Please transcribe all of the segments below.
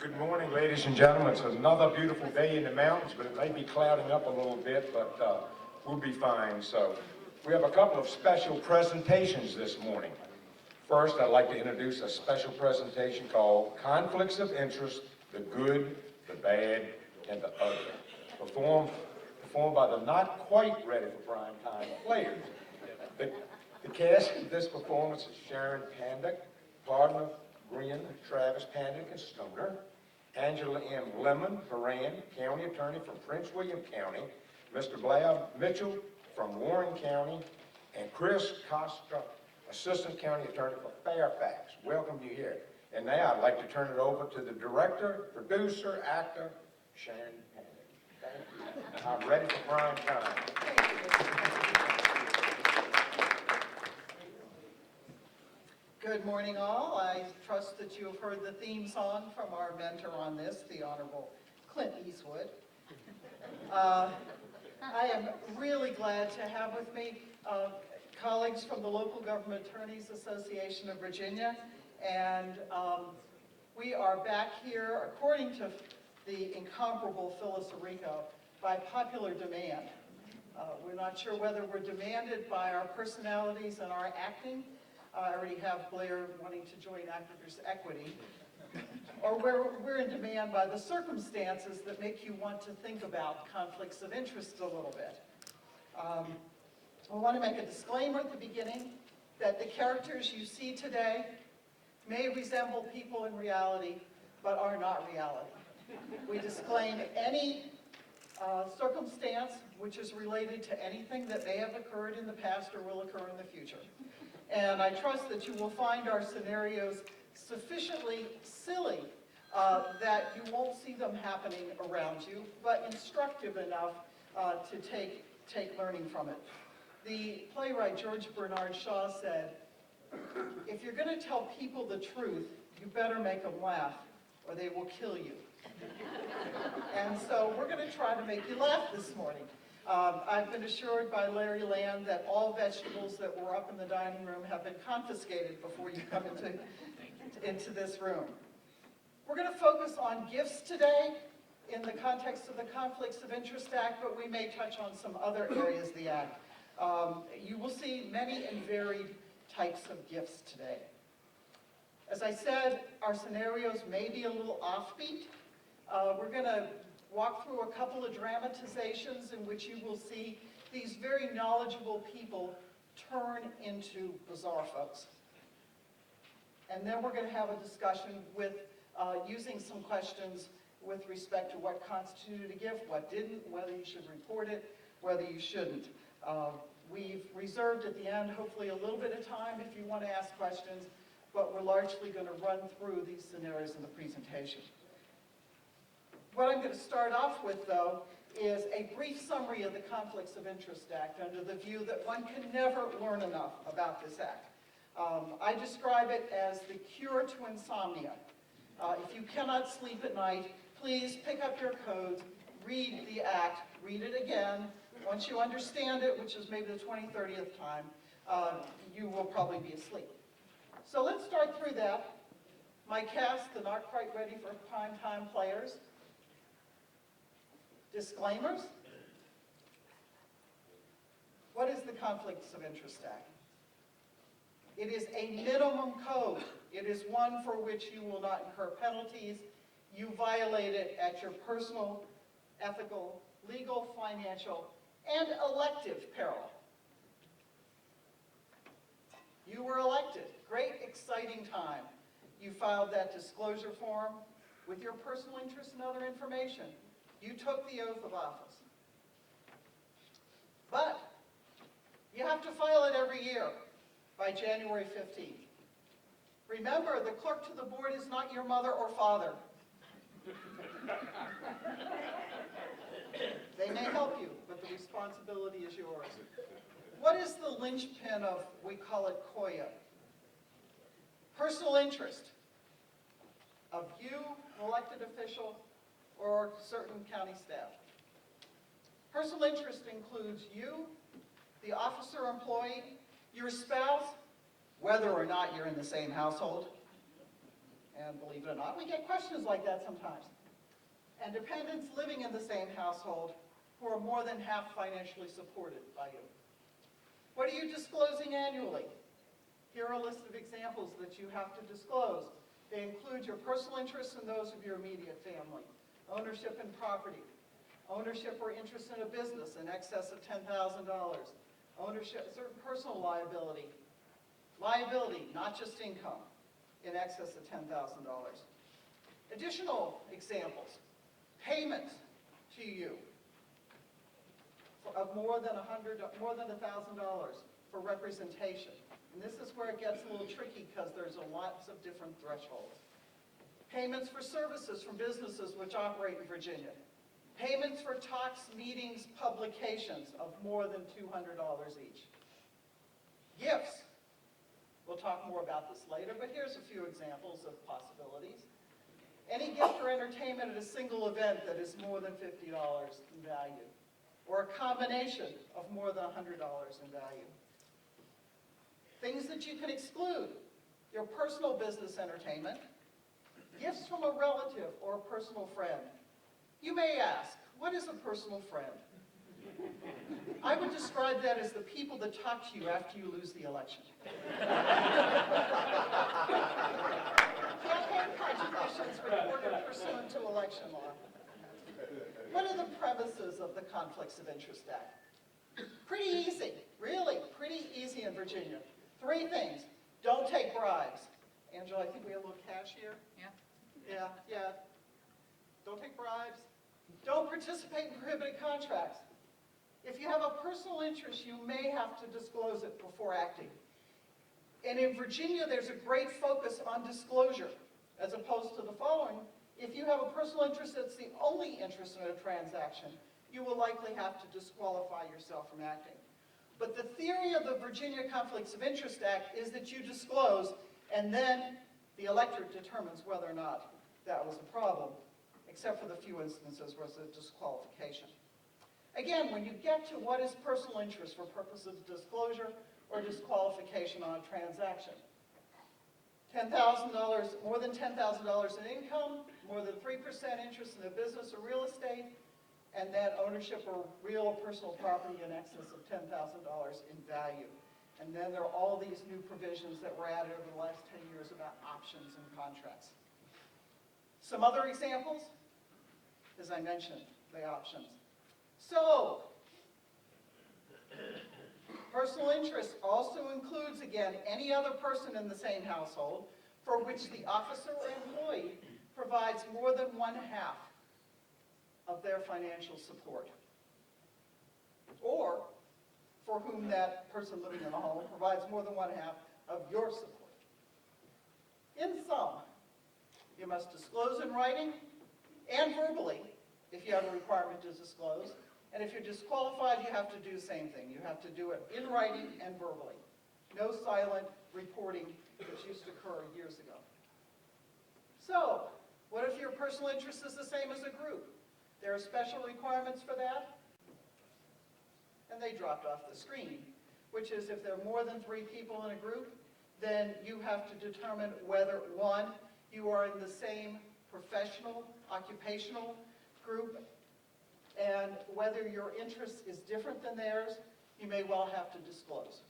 Good morning, ladies and gentlemen. It's another beautiful day in the mountains, but it may be clouding up a little bit, but we'll be fine. So we have a couple of special presentations this morning. First, I'd like to introduce a special presentation called Conflicts of Interest, the Good, the Bad, and the Ugly, performed by the not quite ready for prime time players. The cast of this performance is Sharon, Pandak, partner Greehan, Travis, Pandak, and Stoner, Angela M. Lemmon, Horan, County Attorney from Prince William County, Mr. Blair Mitchell from Warren County, and Chris Costa, Assistant County Attorney for Fairfax. Welcome you here. And now I'd like to turn it over to the director, producer, actor, Sharon Pandak. Thank you. I'm ready for prime time. Good morning, all. I trust that you have heard the theme song from our mentor on this, the Honorable Clint Eastwood. I am really glad to have with me colleagues from the Local Government Attorneys Association of Virginia, and we are back here, according to the incomparable Phyllis Arrico, by popular demand. We're not sure whether we're demanded by our personalities and our acting. I already have Blair wanting to join Actors Equity. Or we're in demand by the circumstances that make you want to think about conflicts of interest a little bit. I want to make a disclaimer at the beginning that the characters you see today may resemble people in reality, but are not reality. We disclaim any circumstance which is related to anything that may have occurred in the past or will occur in the future. And I trust that you will find our scenarios sufficiently silly that you won't see them happening around you, but instructive enough to take learning from it. The playwright George Bernard Shaw said, if you're going to tell people the truth, you better make them laugh or they will kill you. And so we're going to try to make you laugh this morning. I've been assured by Larry Land that all vegetables that were up in the dining room have been confiscated before you come into this room. We're going to focus on gifts today in the context of the Conflicts of Interest Act, but we may touch on some other areas of the Act. You will see many and varied types of gifts today. As I said, our scenarios may be a little offbeat. We're going to walk through a couple of dramatizations in which you will see these very knowledgeable people turn into bizarre folks. And then we're going to have a discussion with using some questions with respect to what constituted a gift, what didn't, whether you should report it, whether you shouldn't. We've reserved at the end, hopefully, a little bit of time if you want to ask questions, but we're largely going to run through these scenarios in the presentation. What I'm going to start off with, though, is a brief summary of the Conflicts of Interest Act under the view that one can never learn enough about this act. I describe it as the cure to insomnia. If you cannot sleep at night, please pick up your codes, read the act, read it again. Once you understand it, which is maybe the 20th, 30th time, you will probably be asleep. So let's start through that. My cast, the not quite ready for prime time players. Disclaimers. What is the Conflicts of Interest Act? It is a minimum code. It is one for which you will not incur penalties. You violate it at your personal, ethical, legal, financial, and elective peril. You were elected. Great, exciting time. You filed that disclosure form with your personal interests and other information. You took the oath of office. But you have to file it every year by January 15th. Remember, the clerk to the board is not your mother or father. They may help you, but the responsibility is yours. What is the linchpin of, we call it COIA? Personal interest of you, an elected official, or certain county staff. Personal interest includes you, the officer or employee, your spouse, whether or not you're in the same household. And And believe it or not, we get questions like that sometimes. And dependents living in the same household who are more than half financially supported by you. What are you disclosing annually? Here are a list of examples that you have to disclose. They include your personal interests and those of your immediate family, ownership in property, ownership or interest in a business in excess of $10,000, ownership, certain personal liability, not just income, in excess of $10,000. Additional examples, payments to you of more than $1,000 for representation. And this is where it gets a little tricky because there's lots of different thresholds. Payments for services from businesses which operate in Virginia. Payments for talks, meetings, publications of more than $200 each. Gifts. We'll talk more about this later, but here's a few examples of possibilities. Any gift or entertainment at a single event that is more than $50 in value, or a combination of more than $100 in value. Things that you can exclude: your personal business entertainment, gifts from a relative or a personal friend. You may ask, what is a personal friend? I would describe that as the people that talk to you after you lose the election. Campaign contributions reported pursuant to election law. What are the premises of the Conflicts of Interest Act? Pretty easy, really, pretty easy in Virginia. 3 things. Don't take bribes. Angela, I think we have a little cash here. Yeah. Don't take bribes. Don't participate in prohibited contracts. If you have a personal interest, you may have to disclose it before acting. And in Virginia, there's a great focus on disclosure, as opposed to the following. If you have a personal interest that's the only interest in a transaction, you will likely have to disqualify yourself from acting. But the theory of the Virginia Conflicts of Interest Act is that you disclose, and then the electorate determines whether or not that was a problem, except for the few instances where it's a disqualification. Again, when you get to what is personal interest for purposes of disclosure or disqualification on a transaction, $10,000, more than $10,000 in income, more than 3% interest in a business or real estate, and then ownership of real or personal property in excess of $10,000 in value. And then there are all these new provisions that were added over the last 10 years about options and contracts. Some other examples, as I mentioned, the options. So, personal interest also includes, again, any other person in the same household for which the officer or employee provides more than 1/2 of their financial support, or for whom that person living in the home provides more than 1/2 of your support. In sum, you must disclose in writing and verbally if you have a requirement to disclose. And if you're disqualified, you have to do the same thing. You have to do it in writing and verbally. No silent reporting, which used to occur years ago. So, what if your personal interest is the same as a group? There are special requirements for that, and they dropped off the screen, which is if there are more than 3 people in a group, then you have to determine whether, 1, you are in the same professional, occupational group, and whether your interest is different than theirs, you may well have to disclose.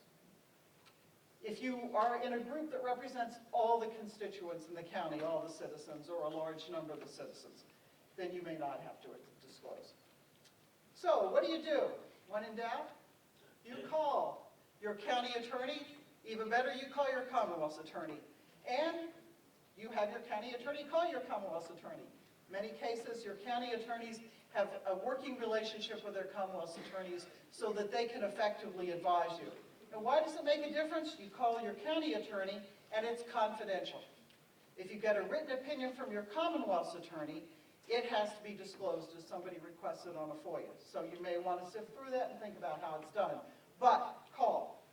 If you are in a group that represents all the constituents in the county, all the citizens, or a large number of the citizens, then you may not have to disclose. So, what do? When in doubt, you call your county attorney. Even better, you call your Commonwealth's attorney. And you have your county attorney call your Commonwealth's attorney. In many cases, your county attorneys have a working relationship with their Commonwealth's attorneys so that they can effectively advise you. And why does it make a difference? You call your county attorney, and it's confidential. If you get a written opinion from your Commonwealth's attorney, it has to be disclosed as somebody requested on a FOIA. So you may want to sift through that and think about how it's done. But call.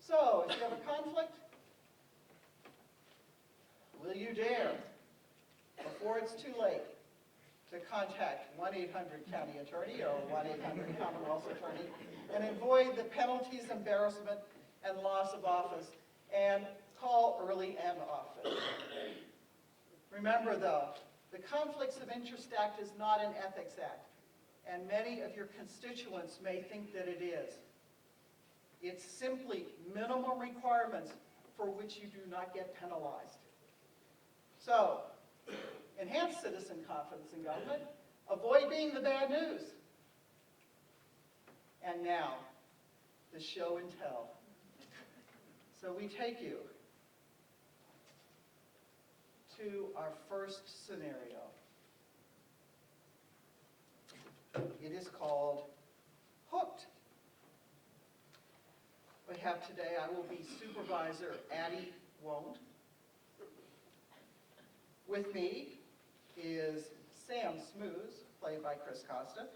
So if you have a conflict, will you dare, before it's too late, to contact 1-800-COUNTY-ATTORNEY or 1-800-COMMONWEALTH attorney and avoid the penalties, embarrassment, and loss of office, and call early and often. Remember though, the Conflicts of Interest Act is not an ethics act, and many of your constituents may think that it is. It's simply minimum requirements for which you do not get penalized. So, enhance citizen confidence in government, avoid being the bad news. And now, the show and tell. So we take you to our first scenario. It is called Hooked. We have today, I will be supervisor, Addie won't. With me is Sam Smooth, played by Chris Costa.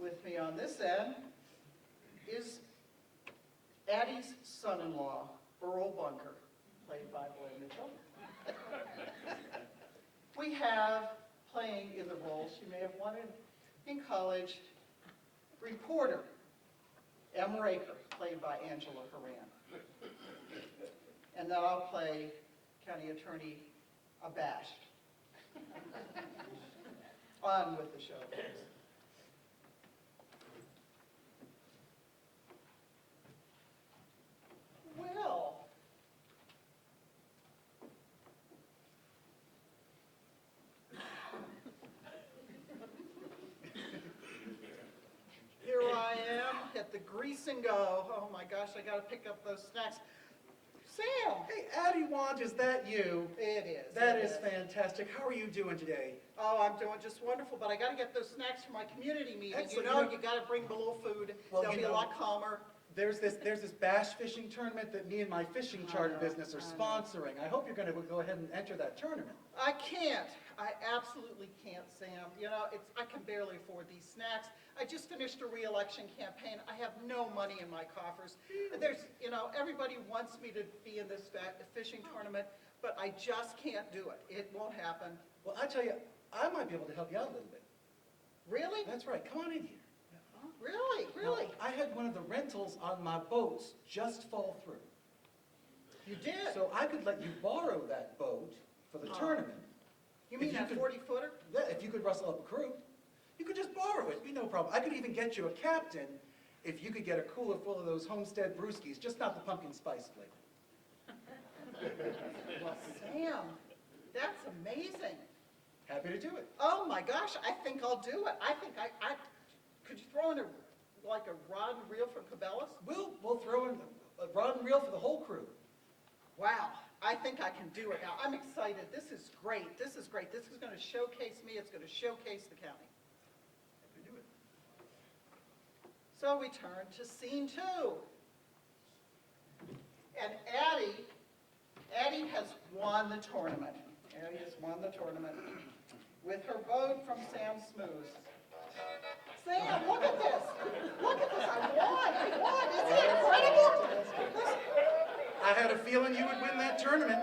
With me on this end is Addie's son-in-law, Earl Bunker, played by Blair Mitchell. We have, playing in the role she may have wanted in college, reporter, M. Raker, played by Angela Horan. And then I'll play County Attorney Abashed. On with the show, please. Well, here I am at the Grease and Go. Oh my gosh, I gotta pick up those snacks. Sam! Hey, Addie Wand, is that you? It is. That it is fantastic. How are you doing today? Oh, I'm doing just wonderful, but I gotta get those snacks for my community meeting. Excellent. You know, you gotta bring a little food. Well, They'll you be a know, lot calmer. There's this bass fishing tournament that me and my fishing charter business are sponsoring. I hope you're going to go ahead and enter that tournament. I can't. I absolutely can't, Sam. You know, I can barely afford these snacks. I just finished a re-election campaign. I have no money in my coffers. There's, you know, everybody wants me to be in this fishing tournament, but I just can't do it. It won't happen. Well, I tell you, I might be able to help you out a little bit. Really? That's right. Come on in here. Really? Really? Now, I had one of the rentals on my boats just fall through. You did? So I could let you borrow that boat for the tournament. You mean if you that could- 40-footer? Yeah, if you could rustle up a crew, you could just borrow it, be no problem. I could even get you a captain if you could get a cooler full of those Homestead brewskis, just not the pumpkin spice flavor. Well, Sam, that's amazing. Happy to do it. Oh my gosh, I think I'll do it. I think I could you throw in like a rod and reel for Cabela's? We'll throw in a rod and reel for the whole crew. Wow, I think I can do it now. I'm excited. This is great. This is great. This is going to showcase me. It's going to showcase the county. Happy to do it. So we turn to scene 2. And Addie has won the tournament. Addie has won the tournament with her boat from Sam Smooth. Sam, look at this. Look at this. I won. Isn't it incredible? I had a feeling you would win that tournament.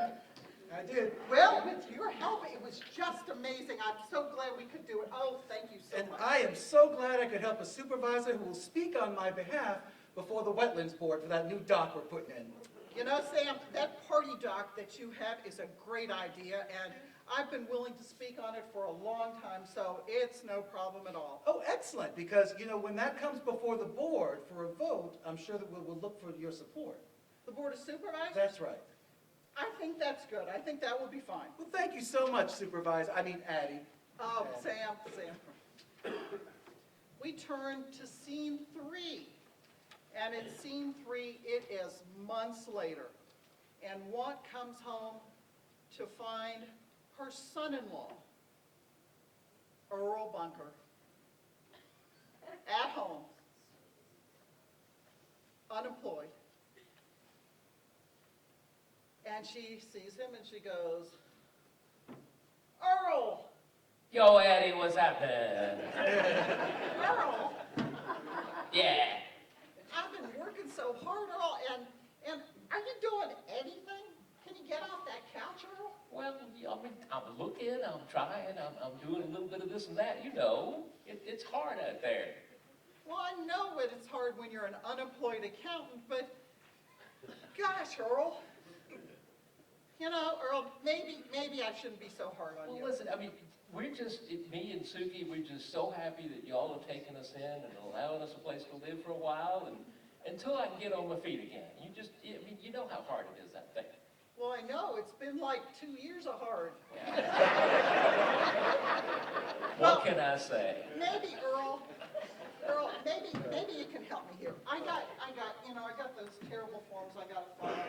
I did. Well, with your help, it was just amazing. I'm so glad we could do it. Oh, thank you so And much. I am so glad I could help a supervisor who will speak on my behalf before the Wetlands Board for that new dock we're putting in. You know, Sam, that party dock that you have is a great idea, and I've been willing to speak on it for a long time, so it's no problem at all. Oh, excellent, because, you know, when that comes before the board for a vote, I'm sure that we'll look for your support. The Board of Supervisors? That's right. I think that's good. I think that will be fine. Well, thank you so much, Supervisor. I mean, Addie. Oh, Sam. We turn to scene 3. And in scene 3, it is months later. And Want comes home to find her son-in-law, Earl Bunker, at home, unemployed. And she sees him and she goes, Earl! Yo, Eddie, what's happening? Earl! Yeah. I've been working so hard, Earl, and are you doing anything? Can you get off that couch, Earl? Well, I mean, I'm looking, I'm trying, I'm doing a little bit of this and that, you know. It's hard out there. Well, I know it's hard when you're an unemployed accountant, but gosh, Earl, You know, Earl, maybe I shouldn't be so hard on Well, you. listen, I mean, me and Suki, we're just so happy that y'all have taken us in and allowing us a place to live for a while, and until I can get on my feet again. I mean, you know how hard it is, I think. Well, I know, it's been like 2 years of hard. What can I say? Maybe, Earl, maybe you can help me here. I got those terrible forms I gotta file,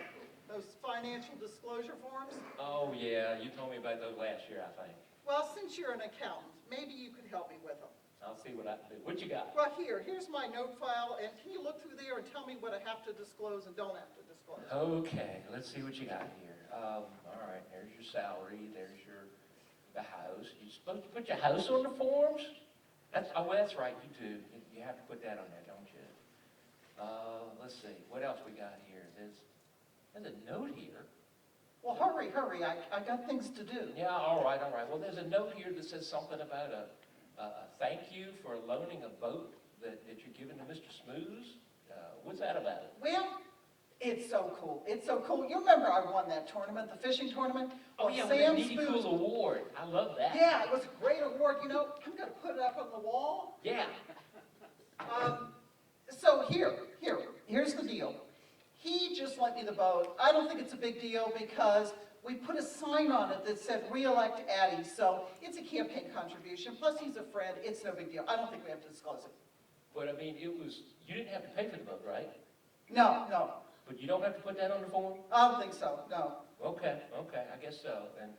those financial disclosure forms. Oh, yeah, you told me about those last year, I think. Well, since you're an accountant, maybe you could help me with them. I'll see what I can do. What you got? Well, here's my note file, and can you look through there and tell me what I have to disclose and don't have to disclose? Okay, let's see what you got here. All right, there's your salary, there's the house. You're supposed to put your house on the forms? That's right, you do. You have to put that on there, don't you? Let's see, what else we got here? There's a note here. Well, hurry, I got things to do. Yeah, all right. Well, there's a note here that says something about a thank you for loaning a boat that you're giving to Mr. Smooth. What's that about? Well, it's so cool. It's so cool. You remember I won that tournament, the fishing tournament? Oh, Well, yeah, Sam with the Needy Spoons- Cool Award. I love that. Yeah, it was a great award. You know, I'm going to put it up on the wall. Yeah. So here's the deal. He just lent me the boat. I don't think it's a big deal because we put a sign on it that said re-elect Addie. So it's a campaign contribution. Plus he's a friend. It's no big deal. I don't think we have to disclose it. But I mean, you didn't have to pay for the boat, right? No. But you don't have to put that on the form? I don't think so, no. Okay, I guess so. And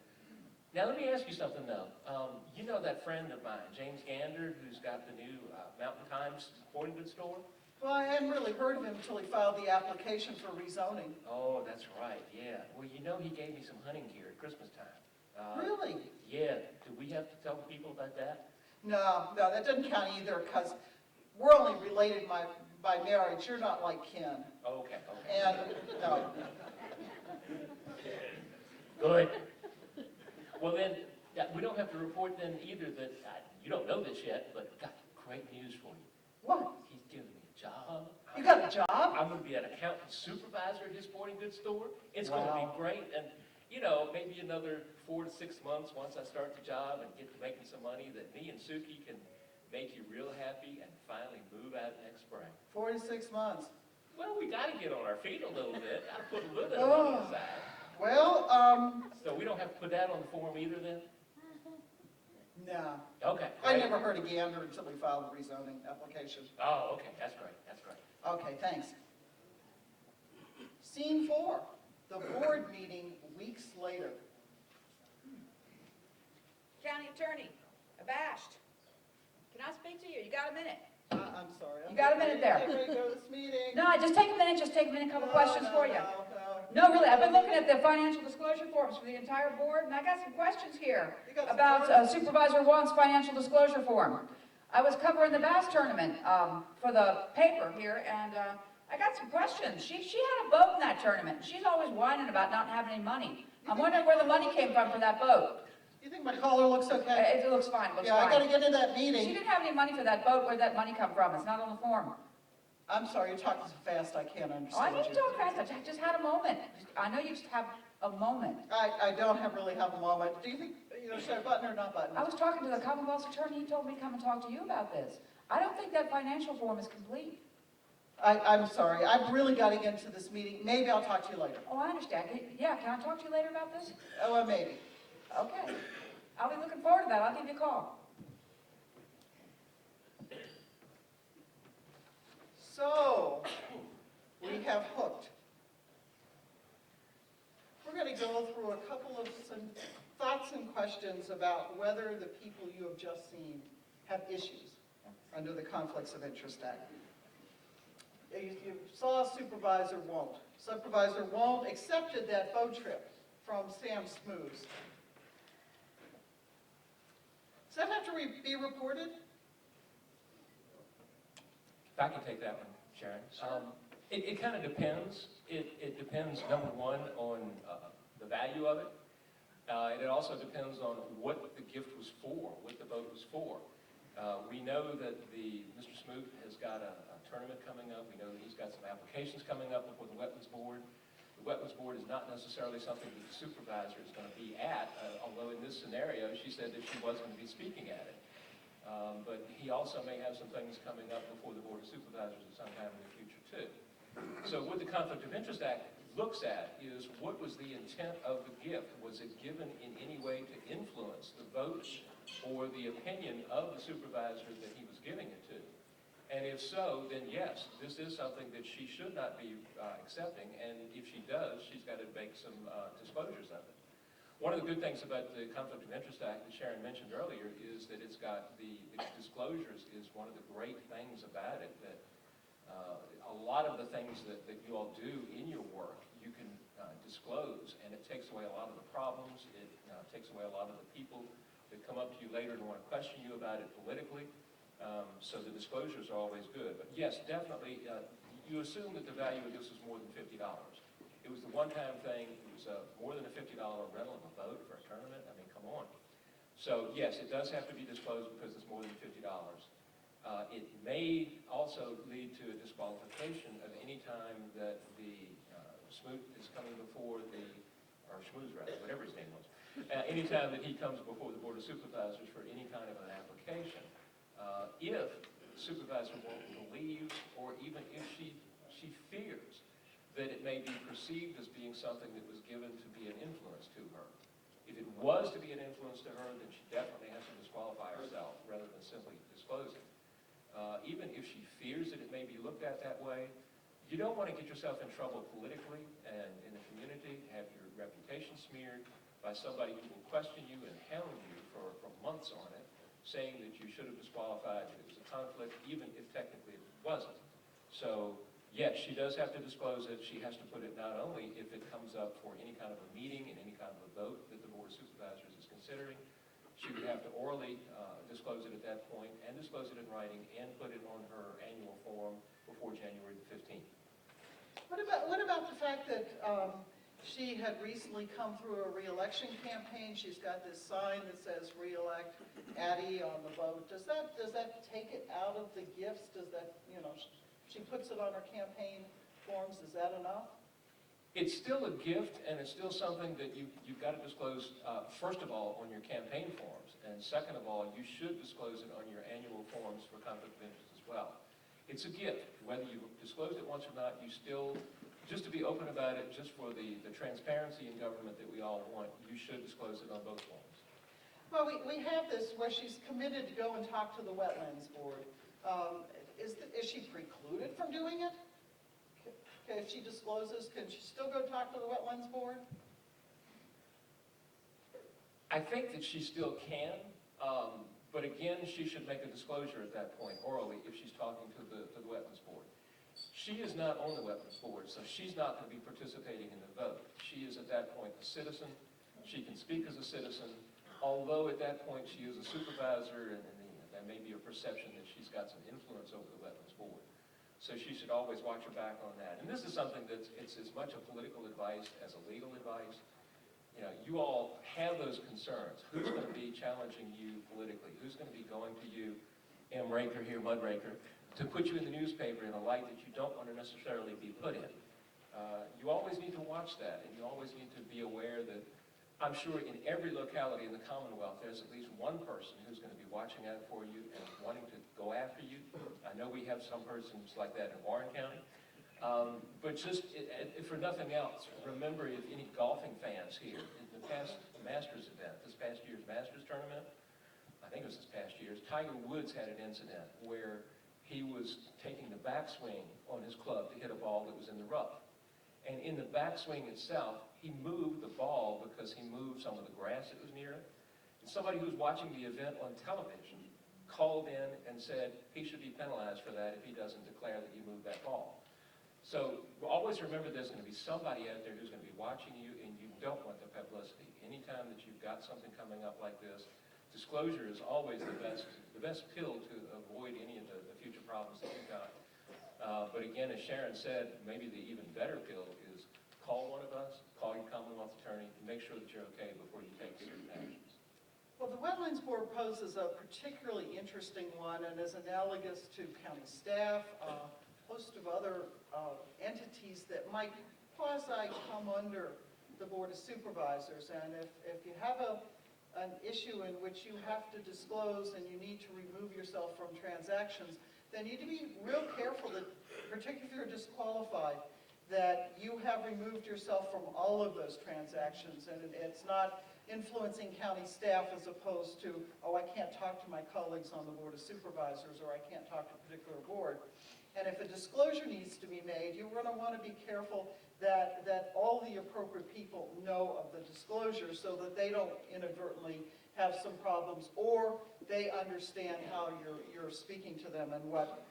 now let me ask you something though. You know that friend of mine, James Gander, who's got the new Mountain Times sporting goods store? Well, I hadn't really heard of him until he filed the application for rezoning. Oh, that's right, yeah. Well, you know he gave me some hunting gear at Christmas time. Really? Yeah. Do we have to tell people about that? No, that doesn't count either because we're only related by marriage. You're not like kin. Okay. And, no. Good. Well then, we don't have to report then either that, you don't know this yet, but got great news for you. What? He's giving me a job. You got a job? I'm going to be an accountant supervisor at his sporting goods store. It's going to Wow. be great. And, maybe another 4 to 6 months once I start the job and get to making some money that me and Suki can make you real happy and finally move out next spring. 4 to 6 months. Well, we got to get on our feet a little bit. Got to put a little bit of money aside. Well, So we don't have to put that on the form either then? no. Okay. I great. never heard of Gander until we filed the rezoning application. Oh, okay. That's great. Okay, thanks. Scene 4, the board meeting weeks later. County Attorney, abashed. Can I speak to you? You got a minute? I'm sorry. You got a minute there. I'm ready to go to this meeting. No, just take a minute, a couple questions No, for you. No. No, really, I've been looking at the financial disclosure forms for the entire board, and I got some questions here You got some about questions? Supervisor Wong's financial disclosure form. I was covering the bass tournament for the paper here, and I got some questions. She had a boat in that tournament. She's always whining about not having any money. I'm wondering where the money came from for that boat. You think my collar looks okay? It looks fine, Yeah, I gotta fine. get to that She meeting. didn't have any money for that boat. Where'd that money come from? It's not on the form. I'm sorry, you're talking so fast, I can't Oh, I understand didn't you. talk fast, I just had a moment. I know you just have a moment. I don't really have a moment. Do you think, should I button or not button? I was talking to the Commonwealth's attorney, he told me to come and talk to you about this. I don't think that financial form is complete. I'm sorry, I've really got to get into this meeting. Maybe I'll talk to you later. Oh, I understand. Yeah, can I talk to you later about this? Oh, well, maybe. Okay. I'll be looking forward to that. I'll give you a call. So, we have hooked. We're going to go through a couple of some thoughts and questions about whether the people you have just seen have issues under the Conflicts of Interest Act. You saw Supervisor Won't. Supervisor Won't accepted that boat trip from Sam Smooth. Does that have to be reported? If I can take that one, Sharon. It kind of depends. It depends, number one, on the value of it. And it also depends on what the gift was for, what the boat was for. We know that Mr. Smoot has got a tournament coming up. We know that he's got some applications coming up before the Wetlands Board. The Wetlands Board is not necessarily something that the supervisor is going to be at, although in this scenario, she said that she was going to be speaking at it. But he also may have some things coming up before the Board of Supervisors at some time in the future, too. So what the Conflict of Interest Act looks at is what was the intent of the gift? Was it given in any way to influence the vote or the opinion of the supervisor that he was giving it to? And if so, then yes, this is something that she should not be accepting, and if she does, she's got to make some disclosures of it. One of the good things about the Conflict of Interest Act that Sharon mentioned earlier is that it's got the disclosures is one of the great things about it, that a lot of the things that you all do in your work, you can disclose, and it takes away a lot of the problems, it takes away a lot of the people that come up to you later and want to question you about it politically. So the disclosures are always good. But yes, definitely, you assume that the value of this is more than $50. It was the one-time thing. It was more than a $50 rental of a boat for a tournament. I mean, come on. So yes, it does have to be disclosed because it's more than $50. It may also lead to a disqualification of any time that the smoot is coming before the, or schmooze rather, whatever his name was, anytime that he comes before the Board of Supervisors for any kind of an application. If the supervisor won't believe, or even if she fears that it may be perceived as being something that was given to be an influence to her. If it was to be an influence to her, then she definitely has to disqualify herself rather than simply disclose it. Even if she fears that it may be looked at that way, you don't want to get yourself in trouble politically and in the community, have your reputation smeared by somebody who will question you and hound you for months on it, saying that you should have disqualified, that it was a conflict, even if technically it wasn't. So, yes, she does have to disclose it. She has to put it not only if it comes up for any kind of a meeting and any kind of a vote that the Board of Supervisors is considering. She would have to orally disclose it at that point and disclose it in writing and put it on her annual form before January the 15th. What about the fact that she had recently come through a re-election campaign? She's got this sign that says "Re-elect Addie" on the boat. Does that take it out of the gifts? Does that, she puts it on her campaign forms, is that enough? It's still a gift, and it's still something that you've got to disclose, first of all, on your campaign forms, and second of all, you should disclose it on your annual forms for conflict of interest as well. It's a gift. Whether you disclosed it once or not, you still, just to be open about it, just for the transparency in government that we all want, you should disclose it on both forms. Well, we have this where she's committed to go and talk to the Wetlands Board. Is she precluded from doing it? Okay, if she discloses, can she still go talk to the Wetlands Board? I think that she still can, but again, she should make a disclosure at that point orally if she's talking to the Wetlands Board. She is not on the Wetlands Board, so she's not going to be participating in the vote. She is at that point a citizen. She can speak as a citizen, although at that point she is a supervisor, and there may be a perception that she's got some influence over the Wetlands Board. So she should always watch her back on that. And this is something that's as much a political advice as a legal advice. You all have those concerns. Who's going to be challenging you politically? Who's going to be going to you, M-raker here, mud-raker, to put you in the newspaper in a light that you don't want to necessarily be put in? You always need to watch that, and you always need to be aware that I'm sure in every locality in the Commonwealth, there's at least one person who's going to be watching out for you and wanting to go after you. I know we have some persons like that in Horan County. But just, for nothing else, remember, if any golfing fans here, in the past Masters event, this past year's Masters tournament, I think it was this past year's, Tiger Woods had an incident where he was taking the backswing on his club to hit a ball that was in the rough. And in the backswing itself, he moved the ball because he moved some of the grass that was near it. And somebody who was watching the event on television called in and said he should be penalized for that if he doesn't declare that he moved that ball. So always remember there's going to be somebody out there who's going to be watching you, and you don't want the publicity. Anytime that you've got something coming up like this, disclosure is always the best pill to avoid any of the future problems that you've got. But again, as Sharon said, maybe the even better pill is call one of us, call your Commonwealth attorney, and make sure that you're okay before you take certain actions. Well, the Wetlands Board poses a particularly interesting one and is analogous to county staff, a host of other entities that might quasi come under the Board of Supervisors. And if you have an issue in which you have to disclose and you need to remove yourself from transactions, then you need to be real careful that, particularly if you're disqualified, that you have removed yourself from all of those transactions, and it's not influencing county staff as opposed to, oh, I can't talk to my colleagues on the Board of Supervisors, or I can't talk to a particular board. And if a disclosure needs to be made, you're going to want to be careful that all the appropriate people know of the disclosure so that they don't inadvertently have some problems, or they understand how you're speaking to them and what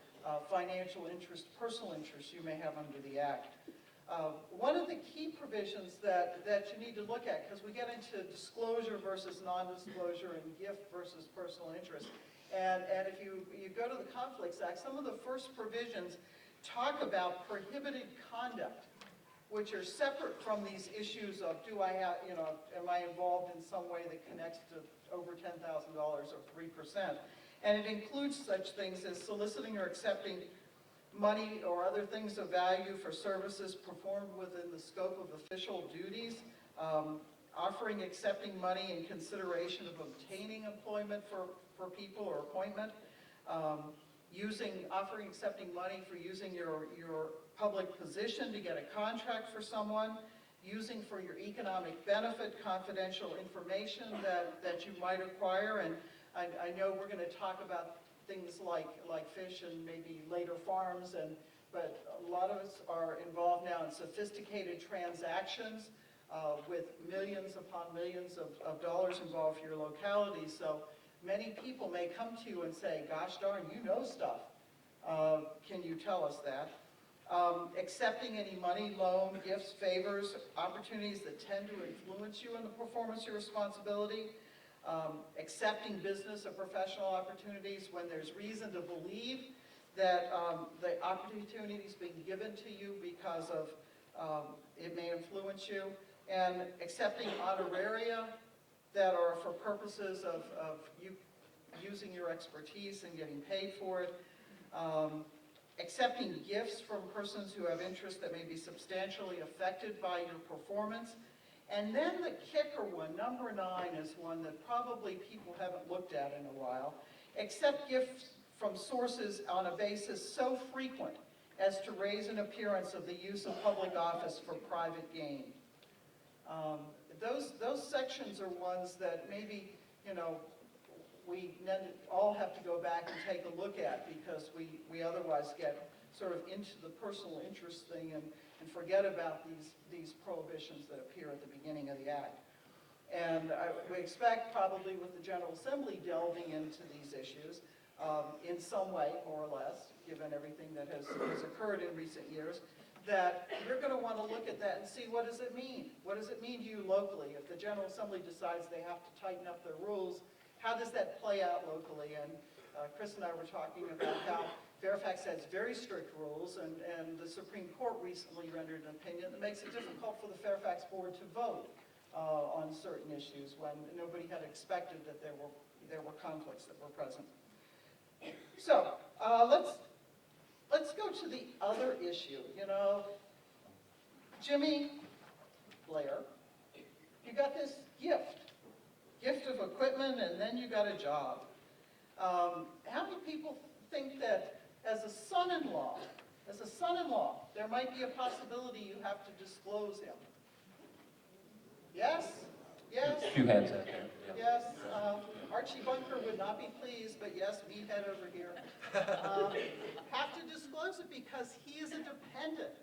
financial interest, personal interest you may have under the Act. One of the key provisions that you need to look at, because we get into disclosure versus non-disclosure and gift versus personal interest, and if you go to the Conflicts Act, some of the first provisions talk about prohibited conduct, which are separate from these issues of do I have, am I involved in some way that connects to over $10,000 or 3%. And it includes such things as soliciting or accepting money or other things of value for services performed within the scope of official duties, offering, accepting money in consideration of obtaining employment for people or appointment, offering, accepting money for using your public position to get a contract for someone, using for your economic benefit confidential information that you might acquire. And I know we're going to talk about things like fish and maybe later farms, but a lot of us are involved now in sophisticated transactions with millions upon millions of dollars involved for your locality. So many people may come to you and say, gosh darn, you know stuff. Can you tell us that? Accepting any money, loan, gifts, favors, opportunities that tend to influence you in the performance of your responsibility. Accepting business or professional opportunities when there's reason to believe that the opportunities being given to you because of it may influence you. And accepting honoraria that are for purposes of you using your expertise and getting paid for it. Accepting gifts from persons who have interests that may be substantially affected by your performance. And then the kicker one, number 9, is one that probably people haven't looked at in a while. Accept gifts from sources on a basis so frequent as to raise an appearance of the use of public office for private gain. Those sections are ones that maybe, we all have to go back and take a look at, because we otherwise get sort of into the personal interest thing and forget about these prohibitions that appear at the beginning of the Act. And we expect probably with the General Assembly delving into these issues in some way, more or less, given everything that has occurred in recent years, that you're going to want to look at that and see, what does it mean? What does it mean to you locally? If the General Assembly decides they have to tighten up their rules, how does that play out locally? And Chris and I were talking about how Fairfax has very strict rules, and the Supreme Court recently rendered an opinion that makes it difficult for the Fairfax board to vote on certain issues when nobody had expected that there were conflicts that were present. So let's go to the other issue. Jimmy, Blair, you got this gift of equipment, and then you got a job. How many people think that as a son-in-law, there might be a possibility you have to disclose him? Yes? Yes? A few hands up there. Yeah. Yes. Archie Bunker would not be pleased, but yes, meathead over here. Have to disclose it because he is a dependent.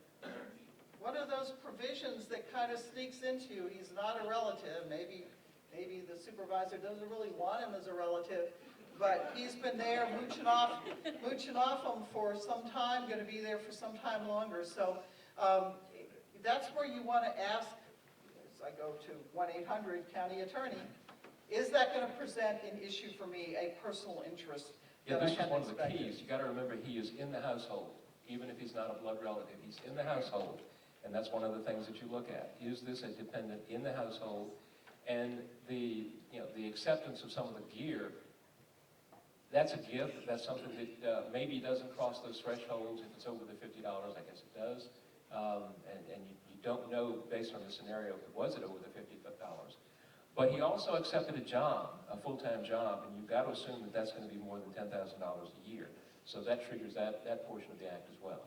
One of those provisions that kind of sneaks into, he's not a relative, maybe the supervisor doesn't really want him as a relative, but he's been there mooching off him for some time, going to be there for some time longer. So that's where you want to ask, as I go to 1-800-County Attorney, is that going to present an issue for me, a personal interest? Yeah, this is one of the keys. You got to remember, he is in the household, even if he's not a blood relative. He's in the household, and that's one of the things that you look at. Is this a dependent in the household? And the acceptance of some of the gear, that's a gift. That's something that maybe doesn't cross those thresholds. If it's over the $50, I guess it does. And you don't know based on the scenario, was it over the $50,000? But he also accepted a job, a full-time job, and you've got to assume that that's going to be more than $10,000 a year. So that triggers that portion of the act as well.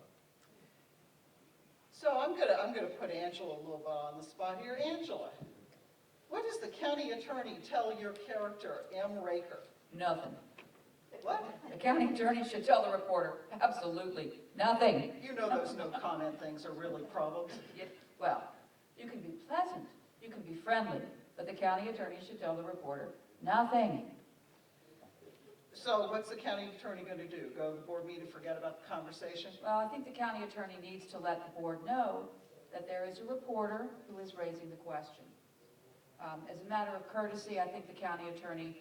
So I'm gonna put Angela a little bit on the spot here. Angela, what does the county attorney tell your character, M. Raker? Nothing. What? The county attorney should tell the reporter, absolutely nothing. You know those no comment things are really problems. Well, you can be pleasant, you can be friendly, but the county attorney should tell the reporter, nothing. So what's the county attorney going to do? Go to the board meeting, forget about the conversation? Well, I think the county attorney needs to let the board know that there is a reporter who is raising the question. As a matter of courtesy, I think the county attorney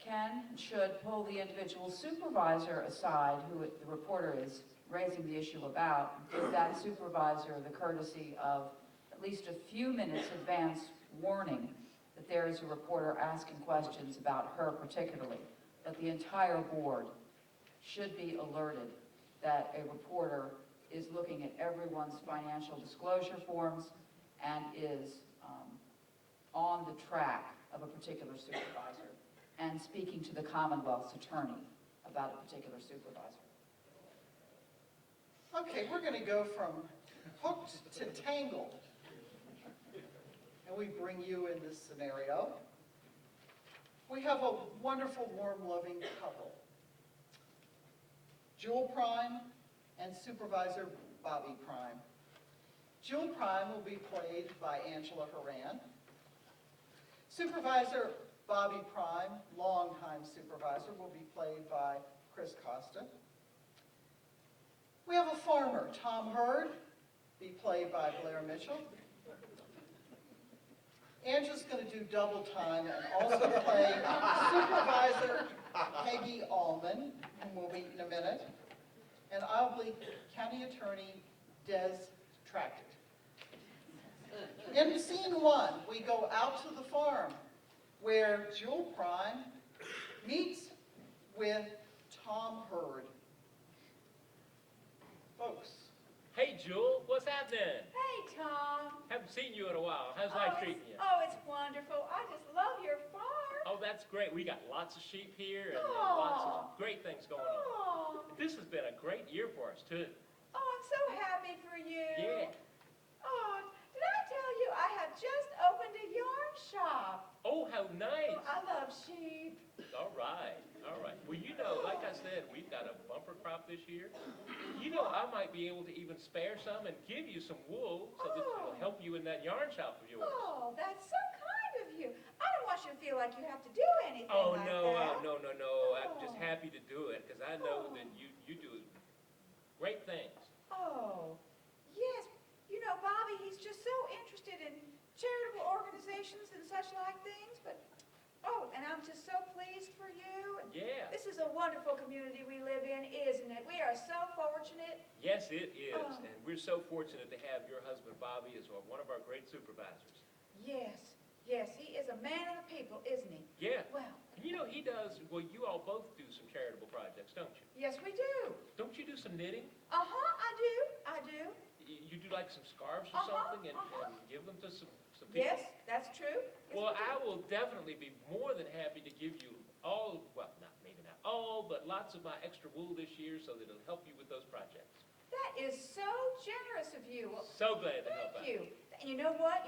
can and should pull the individual supervisor aside who the reporter is raising the issue about, and give that supervisor the courtesy of at least a few minutes advance warning that there is a reporter asking questions about her particularly. But the entire board should be alerted that a reporter is looking at everyone's financial disclosure forms and is on the track of a particular supervisor and speaking to the Commonwealth's attorney about a particular supervisor. Okay, we're going to go from hooked to tangled. And we bring you in this scenario. We have a wonderful, warm, loving couple. Jewel Prime and Supervisor Bobby Prime. Jewel Prime will be played by Angela Horan. Supervisor Bobby Prime, longtime supervisor, will be played by Chris Costa. We have a farmer, Tom Hurd, be played by Blair Mitchell. Angela's going to do double time and also play Supervisor Peggy Allman, whom we'll meet in a minute. And I'll be County Attorney Des Trackett. In scene one, we go out to the farm where Jewel Prime meets with Tom Hurd. Folks. Hey, Jewel, what's happening? Hey, Tom. Haven't seen you in a while. How's life treating you? It's wonderful. I just love your farm. Oh, that's great. We got lots of sheep here and Aw. lots of great things going on. Oh, This has been a great year for us, too. I'm so happy for you. Yeah. Oh, did I tell you I have just opened a yarn shop? Oh, how nice. Oh, I love sheep. All right, all right. Well, you know, like I said, we've got a bumper crop this year. You know, I might be able to even spare some and give you some wool so that it'll help you in that yarn shop of yours. Oh, that's so kind of you. I don't want you to feel like you have to do anything Oh, like no, that. no. I'm just happy to do it because I know that you do great things. Oh, yes. You know, Bobby, he's just so interested in charitable organizations and such like things, but, and I'm just so pleased for you. And Yeah. this is a wonderful community we live in, isn't it? We are so fortunate. Yes, it is. Oh. And we're so fortunate to have your husband, Bobby, as one of our great supervisors. Yes, he is a man of the people, isn't he? Yeah. Well, And you know, he does, well, you all both do some charitable projects, don't you? yes, we do. Don't you do some knitting? I do. You do like some scarves or something and give them to some people? Yes, that's true. Yes, Well, we do. I will definitely be more than happy to give you all, well, maybe not all, but lots of my extra wool this year so that it'll help you with those projects. That is so generous of you. Well, So glad to help out. thank you. And you know what?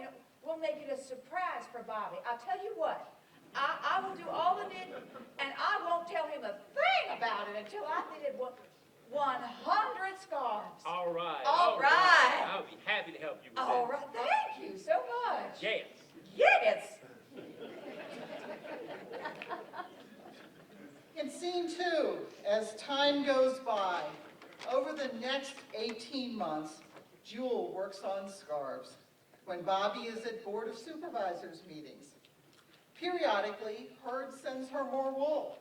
We'll make it a surprise for Bobby. I'll tell you what. I will do all the knitting, and I won't tell him a thing about it until I knitted 100 scarves. All right. All right. I'll be happy to help you with All that. right. Thank you so much. Yes. Yes. In scene two, as time goes by, over the next 18 months, Jewel works on scarves when Bobby is at Board of Supervisors meetings. Periodically, Hurd sends her more wool.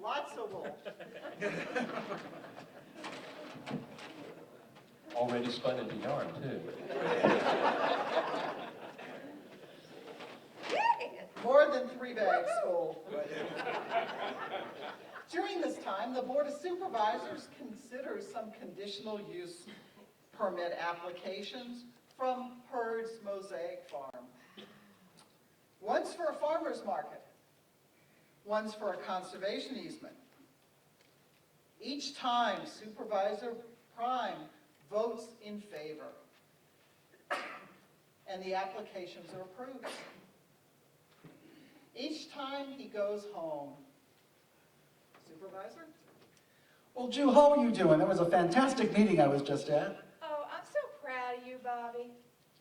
Lots of wool. Already spun into yarn, too. More than 3 bags full. During this time, the Board of Supervisors considers some conditional use permit applications from Hurd's Mosaic Farm. One's for a farmer's market. One's for a conservation easement. Each time, Supervisor Prime votes in favor, and the applications are approved. Each time he goes home. Supervisor? Well, Ju, how are you doing? That was a fantastic meeting I was just at. Oh, I'm so proud of you, Bobby.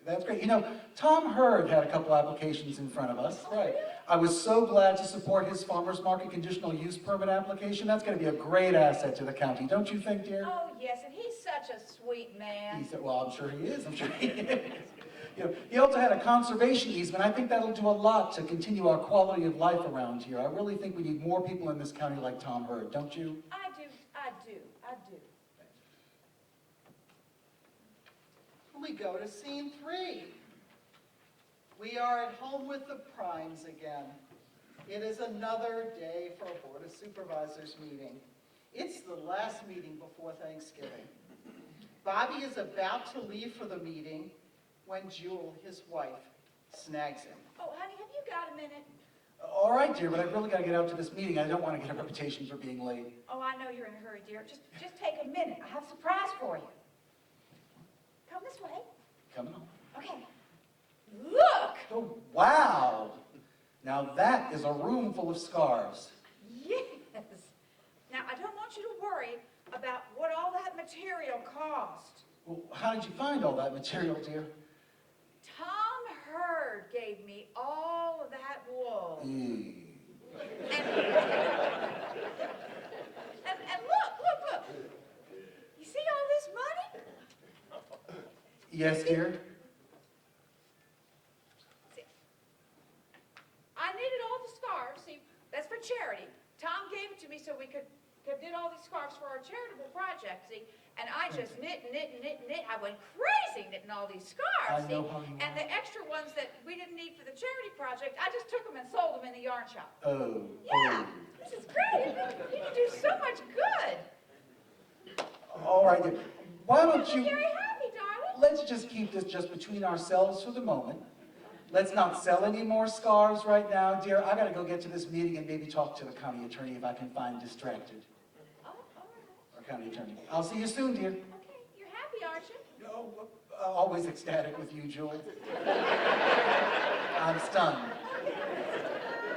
That's great. You know, Tom Hurd had a couple applications in front of us. Oh, really? I was so glad to support his farmer's market conditional use permit application. That's going to be a great asset to the county, don't you think, dear? Oh, yes, and he's such a sweet man. He said, well, I'm sure he is. I'm sure he is. You know, he also had a conservation easement. I think that'll do a lot to continue our quality of life around here. I really think we need more people in this county like Tom Hurd, don't you? I do. We go to scene 3. We are at home with the Primes again. It is another day for a Board of Supervisors meeting. It's the last meeting before Thanksgiving. Bobby is about to leave for the meeting when Jewel, his wife, snags him. Oh, honey, have you got a minute? All right, dear, but I've really got to get out to this meeting. I don't want to get a reputation for being late. Oh, I know you're in a hurry, dear. Just take a minute. I have a surprise for you. Come this way. Coming on. Okay. Look! Oh, wow! Now that is a room full of scarves. Yes. Now, I don't want you to worry about what all that material cost. Well, how did you find all that material, dear? Tom Hurd gave me all of that wool. Mm. And look. You see all this money? Yes, dear? See, I knitted all the scarves. See, that's for charity. Tom gave it to me so we could knit all these scarves for our charitable project, see? And I just knit. I went crazy knitting all these scarves, I know how you And are. the extra ones that we didn't need for the charity project, I just took them and sold them in the yarn shop. Oh. Yeah, this is great. You can do so much good. All right, dear. Why don't I'm you... very happy, darling. Let's just keep this just between ourselves for the moment. Let's not sell any more scarves right now, dear. I gotta go get to this meeting and maybe talk to the county attorney if I can find distracted. Oh, all right. Our county attorney. I'll see you soon, dear. Okay, you're happy, aren't you? No, always ecstatic with you, Jewel. I'm stunned.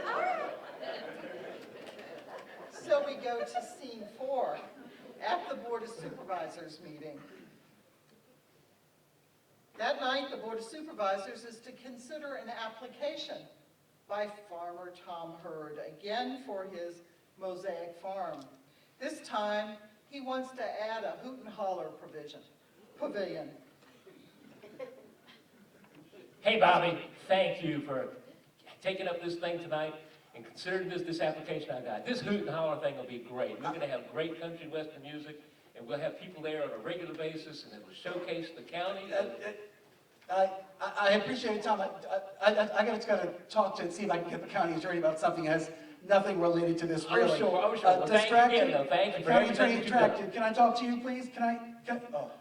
All right. So we go to scene 4 at the Board of Supervisors meeting. That night, the Board of Supervisors is to consider an application by farmer Tom Hurd, again for his Mosaic Farm. This time, he wants to add a hoot and holler pavilion. Hey, Bobby, thank you for taking up this thing tonight and considering this application I got. This hoot and holler thing will be great. We're going to have great country western music, and we'll have people there on a regular basis, and it will showcase the county. I appreciate it, Tom. I just gotta talk to see if I can get the county attorney about something that has nothing related to this, really. I'm sure. Well, thank you Distracted? again, though. Thank you for County everything attorney that you've distracted. Can I talk to you, please? Oh.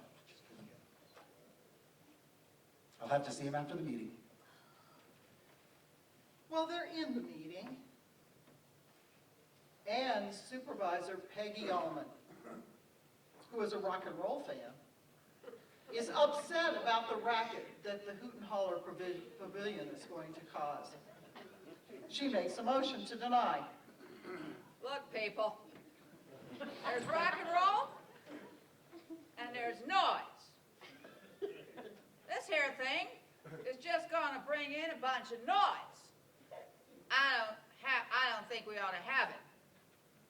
I'll have to see him after the meeting. Well, they're in the meeting, and Supervisor Peggy Allman, who is a rock and roll fan, is upset about the racket that the Hoot and Holler Pavilion is going to cause. She makes a motion to deny. Look, people, there's rock and roll, and there's noise. This here thing is just gonna bring in a bunch of noise. I don't think we ought to have it.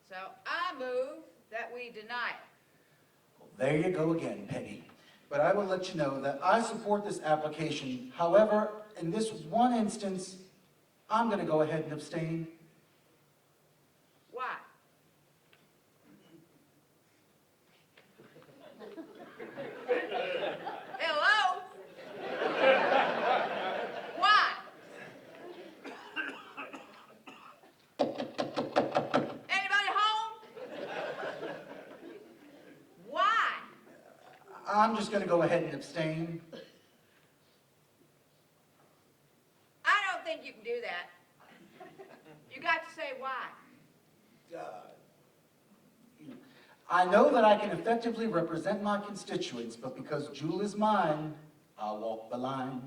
So I move that we deny it. Well, there you go again, Peggy. But I will let you know that I support this application. However, in this one instance, I'm going to go ahead and abstain. Why? Hello? Why? Anybody home? Why? I'm just gonna go ahead and abstain. I don't think you can do that. You got to say why. I know that I can effectively represent my constituents, but because Jewel is mine, I'll walk the line.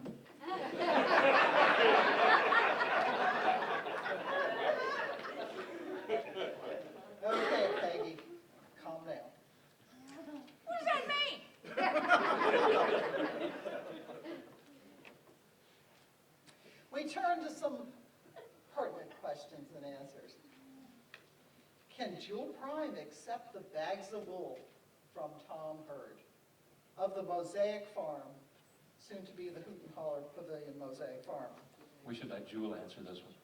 Okay, Peggy, calm down. What does that mean? We turn to some pertinent questions and answers. Can Jewel Prime accept the bags of wool from Tom Hurd of the Mosaic Farm, soon to be the Hoot and Holler Pavilion Mosaic Farm? We should let Jewel answer this one.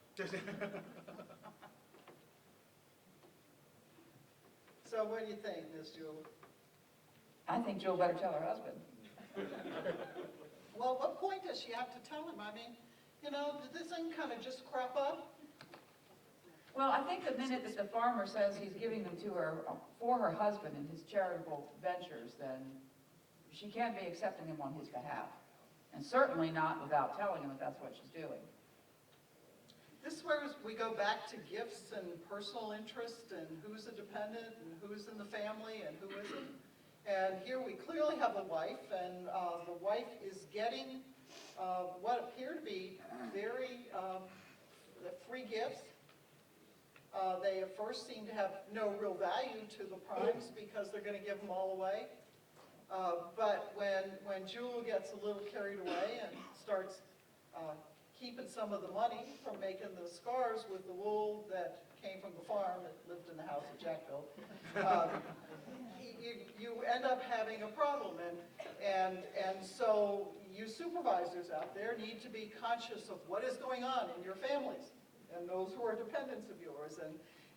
So what do you think, Miss Jewel? I think Jewel better tell her husband. Well, what point does she have to tell him? I mean, you know, did this thing kind of just crop up? Well, I think the minute that the farmer says he's giving them to her for her husband in his charitable ventures, then she can't be accepting them on his behalf. And certainly not without telling him that that's what she's doing. This is where we go back to gifts and personal interest and who's a dependent and who's in the family and who isn't. And here we clearly have a wife, and the wife is getting what appear to be very free gifts. They at first seem to have no real value to the Primes because they're going to give them all away. But when Jewel gets a little carried away and starts keeping some of the money from making the scarves with the wool that came from the farm that lived in the house of Jack built, you end up having a problem. And so you supervisors out there need to be conscious of what is going on in your families and those who are dependents of yours.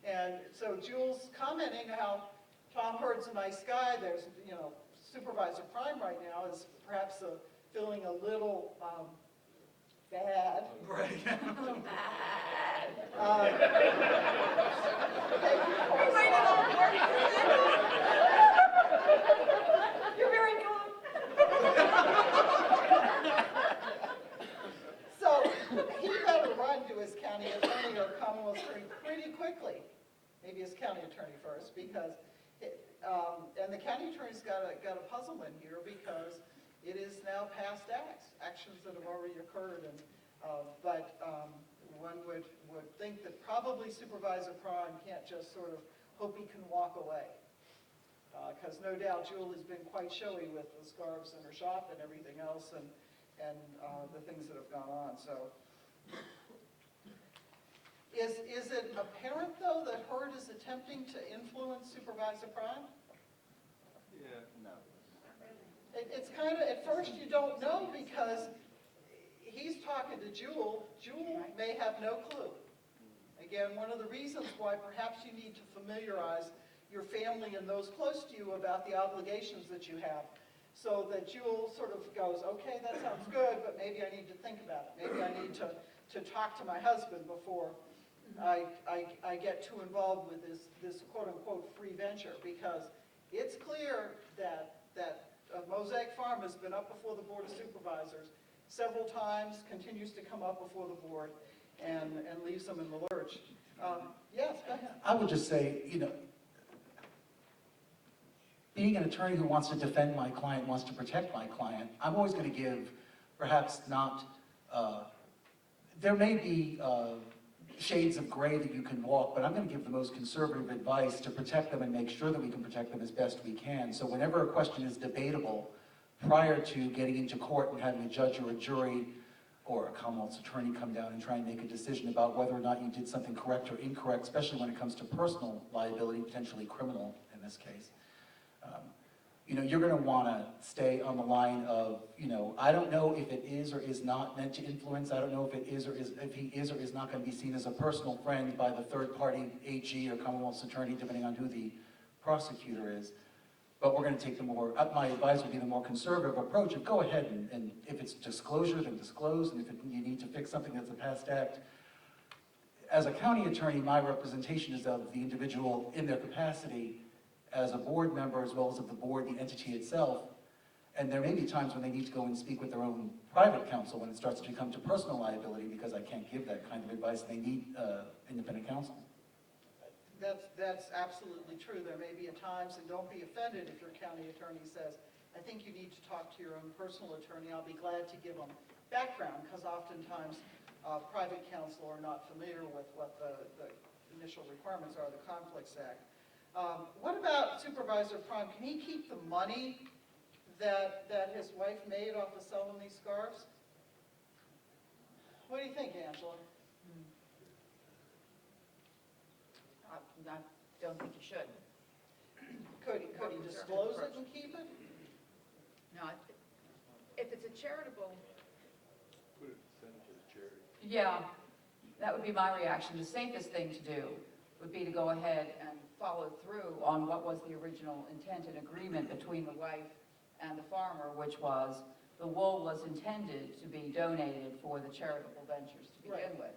And so Jewel's commenting how Tom Hurd's a nice guy. There's, you know, Supervisor Prime right now is perhaps feeling a little bad. Right. You're very calm. So he better run to his county attorney or Commonwealth attorney pretty quickly. Maybe his county attorney first, because and the county attorney's got a puzzle in here because it is now past actions that have already occurred. And but one would think that probably Supervisor Prime can't just sort of hope he can walk away. Because no doubt Jewel has been quite showy with the scarves in her shop and everything else, and the things that have gone on. So, is it apparent though that Hurd is attempting to influence Supervisor Prime? Yeah. No. It's kind of, at first you don't know because he's talking to Jewel. Jewel may have no clue. Again, one of the reasons why perhaps you need to familiarize your family and those close to you about the obligations that you have, so that Jewel sort of goes, okay, that sounds good, but maybe I need to think about it. Maybe I need to talk to my husband before I get too involved with this quote-unquote free venture, because it's clear that Mosaic Farm has been up before the Board of Supervisors several times, continues to come up before the board, and leaves them in the lurch. Yes, go ahead. I would just say, you know, being an attorney who wants to defend my client, wants to protect my client, I'm always going to give, perhaps not, there may be shades of gray that you can walk, but I'm going to give the most conservative advice to protect them and make sure that we can protect them as best we can. So whenever a question is debatable, prior to getting into court and having a judge or a jury or a Commonwealth's attorney come down and try and make a decision about whether or not you did something correct or incorrect, especially when it comes to personal liability, potentially criminal in this case, you know, you're going to want to stay on the line of, you know, I don't know if it is or is not meant to influence. I don't know if it is or is, if he is or is not going to be seen as a personal friend by the third party AG or Commonwealth's attorney, depending on who the prosecutor is. But we're going to take the more, my advice would be the more conservative approach of go ahead and if it's disclosure, then disclose, and if you need to fix something that's a past act. As a county attorney, my representation is of the individual in their capacity as a board member, as well as of the board, the entity itself. And there may be times when they need to go and speak with their own private counsel when it starts to come to personal liability because I can't give that kind of advice. They need independent counsel. That's absolutely true. There may be times, and don't be offended if your county attorney says, I think you need to talk to your own personal attorney. I'll be glad to give them background, because oftentimes private counsel are not familiar with what the initial requirements are of the Conflicts Act. What about Supervisor Prime? Can he keep the money that his wife made off of selling these scarves? What do you think, Angela? I don't think you should. Could he disclose it and keep it? No, if it's a charitable, Put a percentage of charity. yeah, that would be my reaction. The safest thing to do would be to go ahead and follow through on what was the original intent and agreement between the wife and the farmer, which was the wool was intended to be donated for the charitable ventures to begin with,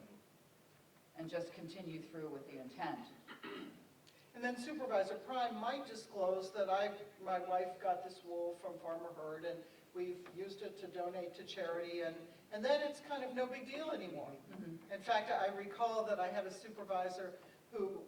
and just continue through with the intent. And then Supervisor Prime might disclose that my wife got this wool from Farmer Hurd, and we've used it to donate to charity, and then it's kind of no big deal anymore. Mm-hmm. In fact, I recall that I had a supervisor who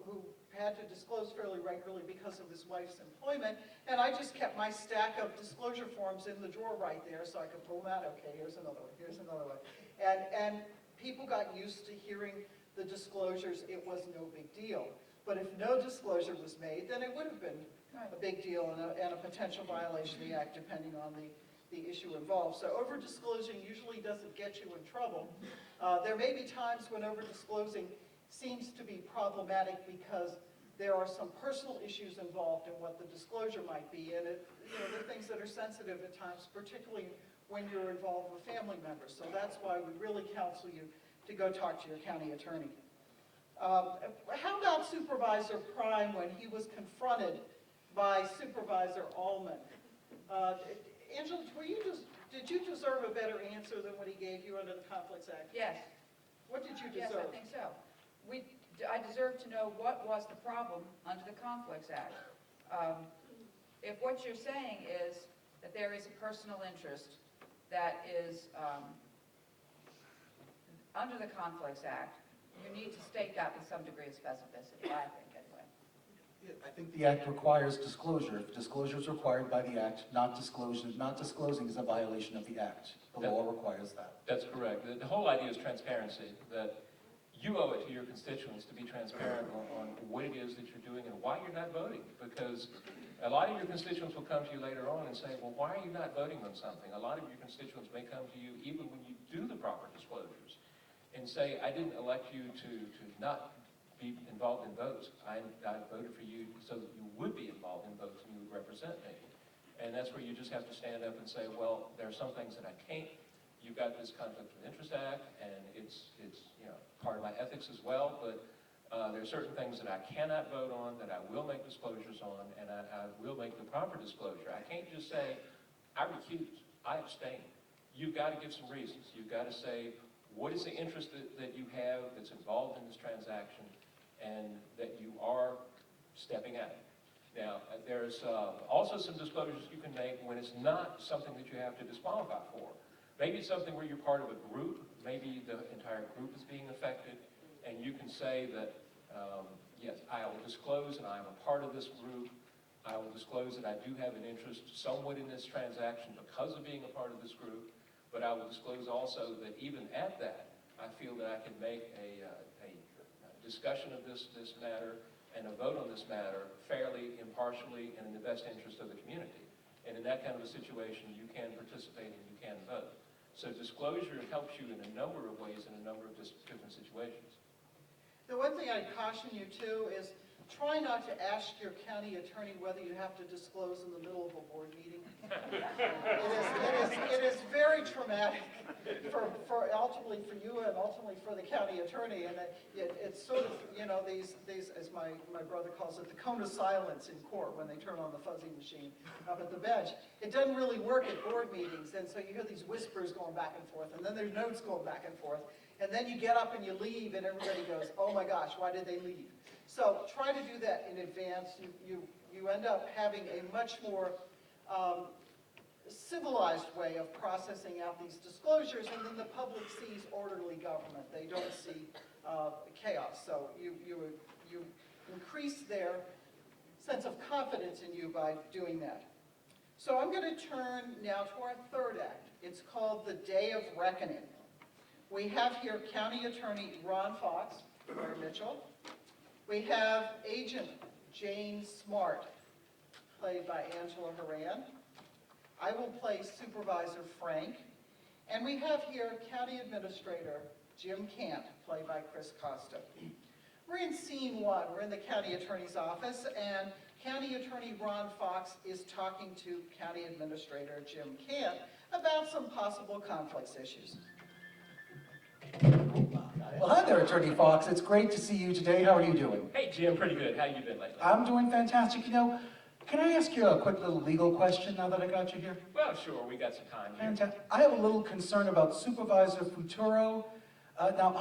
had to disclose fairly regularly because of his wife's employment, and I just kept my stack of disclosure forms in the drawer right there so I could pull them out. Okay, here's another one, here's another one. And people got used to hearing the disclosures. It was no big deal. But if no disclosure was made, then it would have been a big deal and a potential violation of the act, depending on the issue involved. So over-disclosing usually doesn't get you in trouble. There may be times when over-disclosing seems to be problematic because there are some personal issues involved in what the disclosure might be, and there are things that are sensitive at times, particularly when you're involved with family members. So that's why we really counsel you to go talk to your county attorney. How about Supervisor Prime when he was confronted by Supervisor Allman? Angela, did you deserve a better answer than what he gave you under the Conflicts Act? Yes. What did you Yes, deserve? I think so. I deserve to know what was the problem under the Conflicts Act. If what you're saying is that there is a personal interest that is under the Conflicts Act, you need to state that with some degree of specificity, I think, anyway. I think the act requires disclosure. If disclosure is required by the act, not disclosing is a violation of the act. The law requires that. That's correct. The whole idea is transparency, that you owe it to your constituents to be transparent on what it is that you're doing and why you're not voting. Because a lot of your constituents will come to you later on and say, well, why are you not voting on something? A lot of your constituents may come to you even when you do the proper disclosures and say, I didn't elect you to not be involved in votes. I voted for you so that you would be involved in votes and you would represent me. And that's where you just have to stand up and say, well, there are some things that I can't. You've got this Conflict of Interest Act, and it's part of my ethics as well, but there are certain things that I cannot vote on, that I will make disclosures on, and I will make the proper disclosure. I can't just say, I recuse, I abstain. You've got to give some reasons. You've got to say, what is the interest that you have that's involved in this transaction, and that you are stepping out. Now, there's also some disclosures you can make when it's not something that you have to disqualify for. Maybe it's something where you're part of a group, maybe the entire group is being affected, and you can say that, yes, I will disclose that I am a part of this group. I will disclose that I do have an interest somewhat in this transaction because of being a part of this group, but I will disclose also that even at that, I feel that I can make a discussion of this matter and a vote on this matter fairly, impartially, and in the best interest of the community. And in that kind of a situation, you can participate and you can vote. So disclosure helps you in a number of ways in a number of different situations. The one thing I'd caution you to is try not to ask your county attorney whether you have to disclose in the middle of a board meeting. It is very traumatic for ultimately for you and ultimately for the county attorney, and it's sort of, these as my brother calls it, the cone of silence in court when they turn on the fuzzy machine up at the bench. It doesn't really work at board meetings, and so you hear these whispers going back and forth, and then there's notes going back and forth, and then you get up and you leave, and everybody goes, oh my gosh, why did they leave? So try to do that in advance. You end up having a much more civilized way of processing out these disclosures, and then the public sees orderly government. They don't see chaos. So you increase their sense of confidence in you by doing that. So I'm going to turn now to our third act. It's called the Day of Reckoning. We have here County Attorney Ron Fox, Blair Mitchell. We have Agent Jane Smart, played by Angela Horan. I will play Supervisor Frank. And we have here County Administrator Jim Camp, played by Chris Costa. We're in scene one. We're in the County Attorney's office, and County Attorney Ron Fox is talking to County Administrator Jim Camp about some possible conflicts issues. Well, hi there, Attorney Fox. It's great to see you today. How are you doing? Hey, Jim, pretty good. How you been lately? I'm doing fantastic. You know, can I ask you a quick little legal question now that I got you here? Well, sure, we got some time here. Fantastic. I have a little concern about Supervisor Futuro. Now,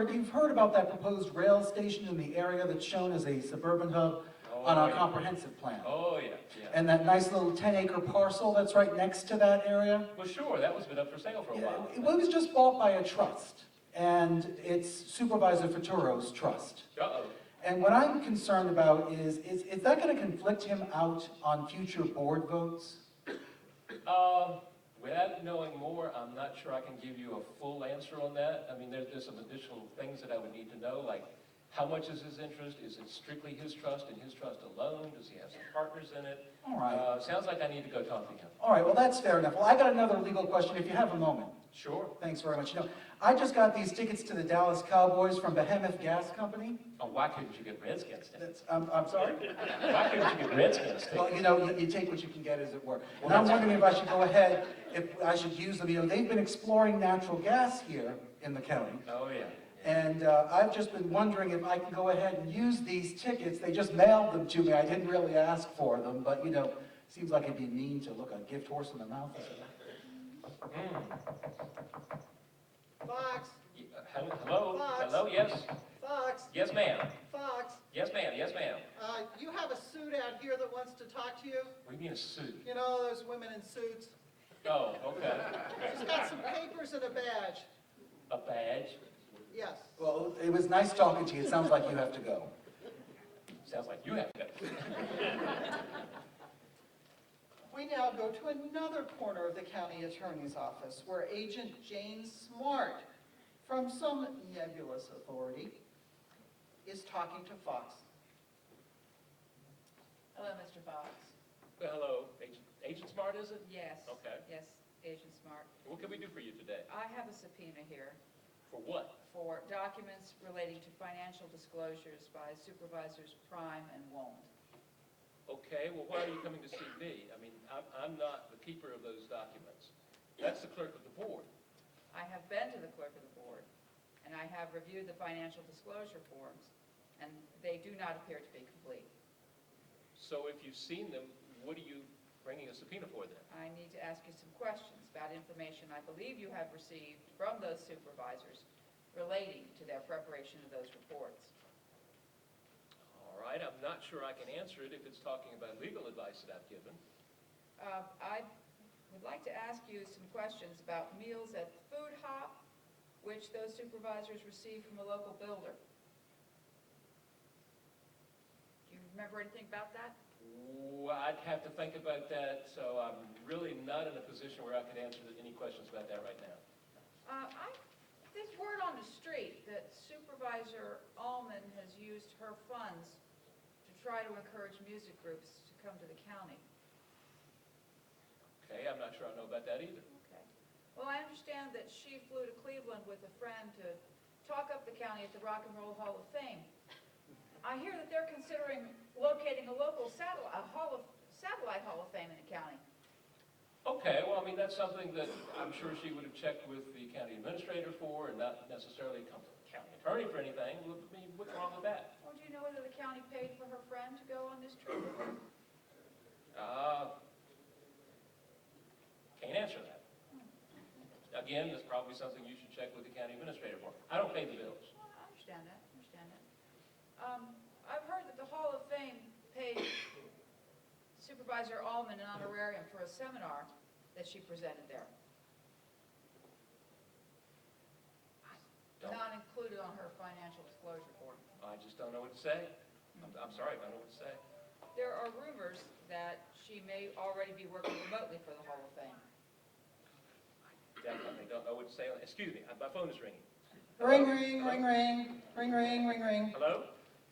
you've heard about that proposed rail station in the area that's shown as a suburban hub on our yeah. comprehensive plan. Oh, yeah, yeah. And that nice little 10-acre parcel that's right next to that area. Well, sure, that was been up for sale for a while. It was just bought by a trust, and it's Supervisor Futuro's trust. Uh-oh. And what I'm concerned about is that going to conflict him out on future board votes? Without knowing more, I'm not sure I can give you a full answer on that. I mean, there's some additional things that I would need to know, like how much is his interest? Is it strictly his trust and his trust alone? Does he have some partners in it? All right. Sounds like I need to go talk to him. All right, well, that's fair enough. Well, I got another legal question if you have a moment. Sure. Thanks very much. You know, I just got these tickets to the Dallas Cowboys from Behemoth Gas Company. Oh, why couldn't you get Redskins tickets? I'm sorry? Why couldn't you get Redskins tickets? Well, you know, you take what you can get, as it were. And I'm wondering if I should go ahead, if I should use them. You know, they've been exploring natural gas here in the county. Oh, yeah. And I've just been wondering if I can go ahead and use these tickets. They just mailed them to me. I didn't really ask for them, but, you know, seems like it'd be mean to look a gift horse in the mouth. Fox, Hello? Fox. Hello, yes? Fox, Yes, ma'am. Fox, Yes, ma'am, yes, ma'am. you have a suit out here that wants to talk to you? What do you mean a suit? You know, those women in suits. Oh, okay. She's got some papers and a badge. A badge? Yes. Well, it was nice talking to you. It sounds like you have to go. Sounds like you have to go. We now go to another corner of the county attorney's office where Agent Jane Smart, from some nebulous authority, is talking to Fox. Hello, Mr. Fox. Well, hello. Agent Smart, is it? Yes. Okay. Yes, Agent Smart. What can we do for you today? I have a subpoena here For what? for documents relating to financial disclosures by Supervisors Prime and Wond. Okay, well, why are you coming to see me? I mean, I'm not the keeper of those documents. That's the clerk of the board. I have been to the clerk of the board, and I have reviewed the financial disclosure forms, and they do not appear to be complete. So if you've seen them, what are you bringing a subpoena for then? I need to ask you some questions about information I believe you have received from those supervisors relating to their preparation of those reports. All right, I'm not sure I can answer it if it's talking about legal advice that I've given. I would like to ask you some questions about meals at the Food Hop, which those supervisors received from a local builder. Do you remember anything about that? Well, I'd have to think about that, so I'm really not in a position where I could answer any questions about that right now. There's word on the street that Supervisor Allman has used her funds to try to encourage music groups to come to the county. Okay, I'm not sure I know about that either. Okay. Well, I understand that she flew to Cleveland with a friend to talk up the county at the Rock and Roll Hall of Fame. I hear that they're considering locating a local satellite Hall of Fame in the county. Okay, well, I mean, that's something that I'm sure she would have checked with the county administrator for and not necessarily come to the county attorney for anything. I mean, what's wrong with that? Well, do you know whether the county paid for her friend to go on this trip with her? Can't answer that. Again, that's probably something you should check with the county administrator for. I don't pay the bills. Well, I understand that, I've heard that the Hall of Fame paid Supervisor Allman an honorarium for a seminar that she presented there? Don't, Not included on her financial disclosure form. I just don't know what to say. I'm sorry, I don't know what to say. There are rumors that she may already be working remotely for the Hall of Fame. Definitely don't know what to say. Excuse me, my phone is ringing. Ring, ring, ring, ring, ring, ring, ring, ring. Hello?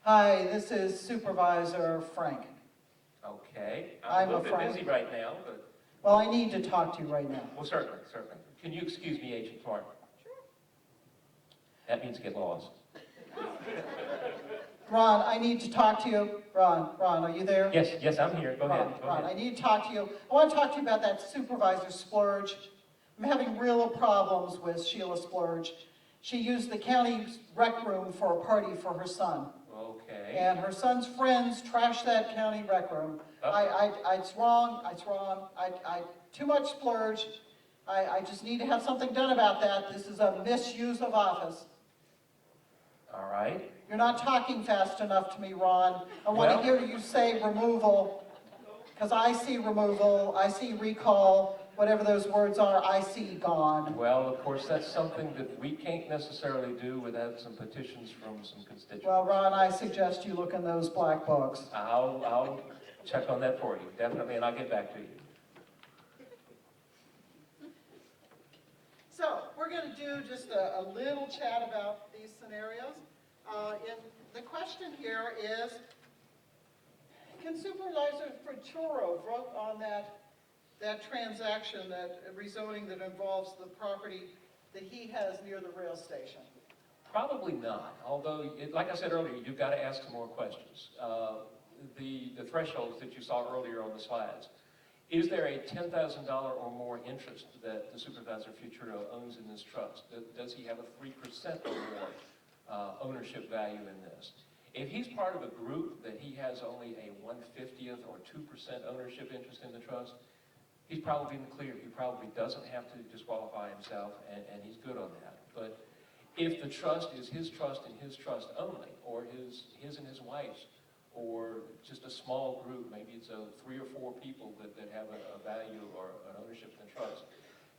Hi, this is Supervisor Frank. Okay, I'm I'm a a little bit Frank. busy right now, but, Well, I need to talk to you right now. well, certainly, certainly. Can you excuse me, Agent Clark? Sure. That means get lost. Ron, I need to talk to you. Ron, are you there? Yes, yes, I'm here. Go ahead, go Ron, I ahead. need to talk to you. I want to talk to you about that Supervisor Splurge. I'm having real problems with Sheila Splurge. She used the county rec room for a party for her son. Okay. And her son's friends trashed that county rec room. It's wrong, too much splurge. I just need to have something done about that. This is a misuse of office. All right. You're not talking fast enough to me, Ron. I want Well- to hear you say removal, because I see removal, I see recall, whatever those words are, I see gone. Well, of course, that's something that we can't necessarily do without some petitions from some constituents. Well, Ron, I suggest you look in those black books. I'll check on that for you, definitely, and I'll get back to you. So, we're going to do just a little chat about these scenarios. And the question here is, can Supervisor Futuro vote on that transaction, that rezoning that involves the property that he has near the rail station? Probably not, although, like I said earlier, you've got to ask some more questions. The thresholds that you saw earlier on the slides, is there a $10,000 or more interest that the Supervisor Futuro owns in this trust? Does he have a 3% or more ownership value in this? If he's part of a group that he has only a 1/50th or 2% ownership interest in the trust, he's probably in the clear. He probably doesn't have to disqualify himself, and he's good on that. But if the trust is his trust and his trust only, or his and his wife's, or just a small group, maybe it's 3 or 4 people that have a value or an ownership in the trust,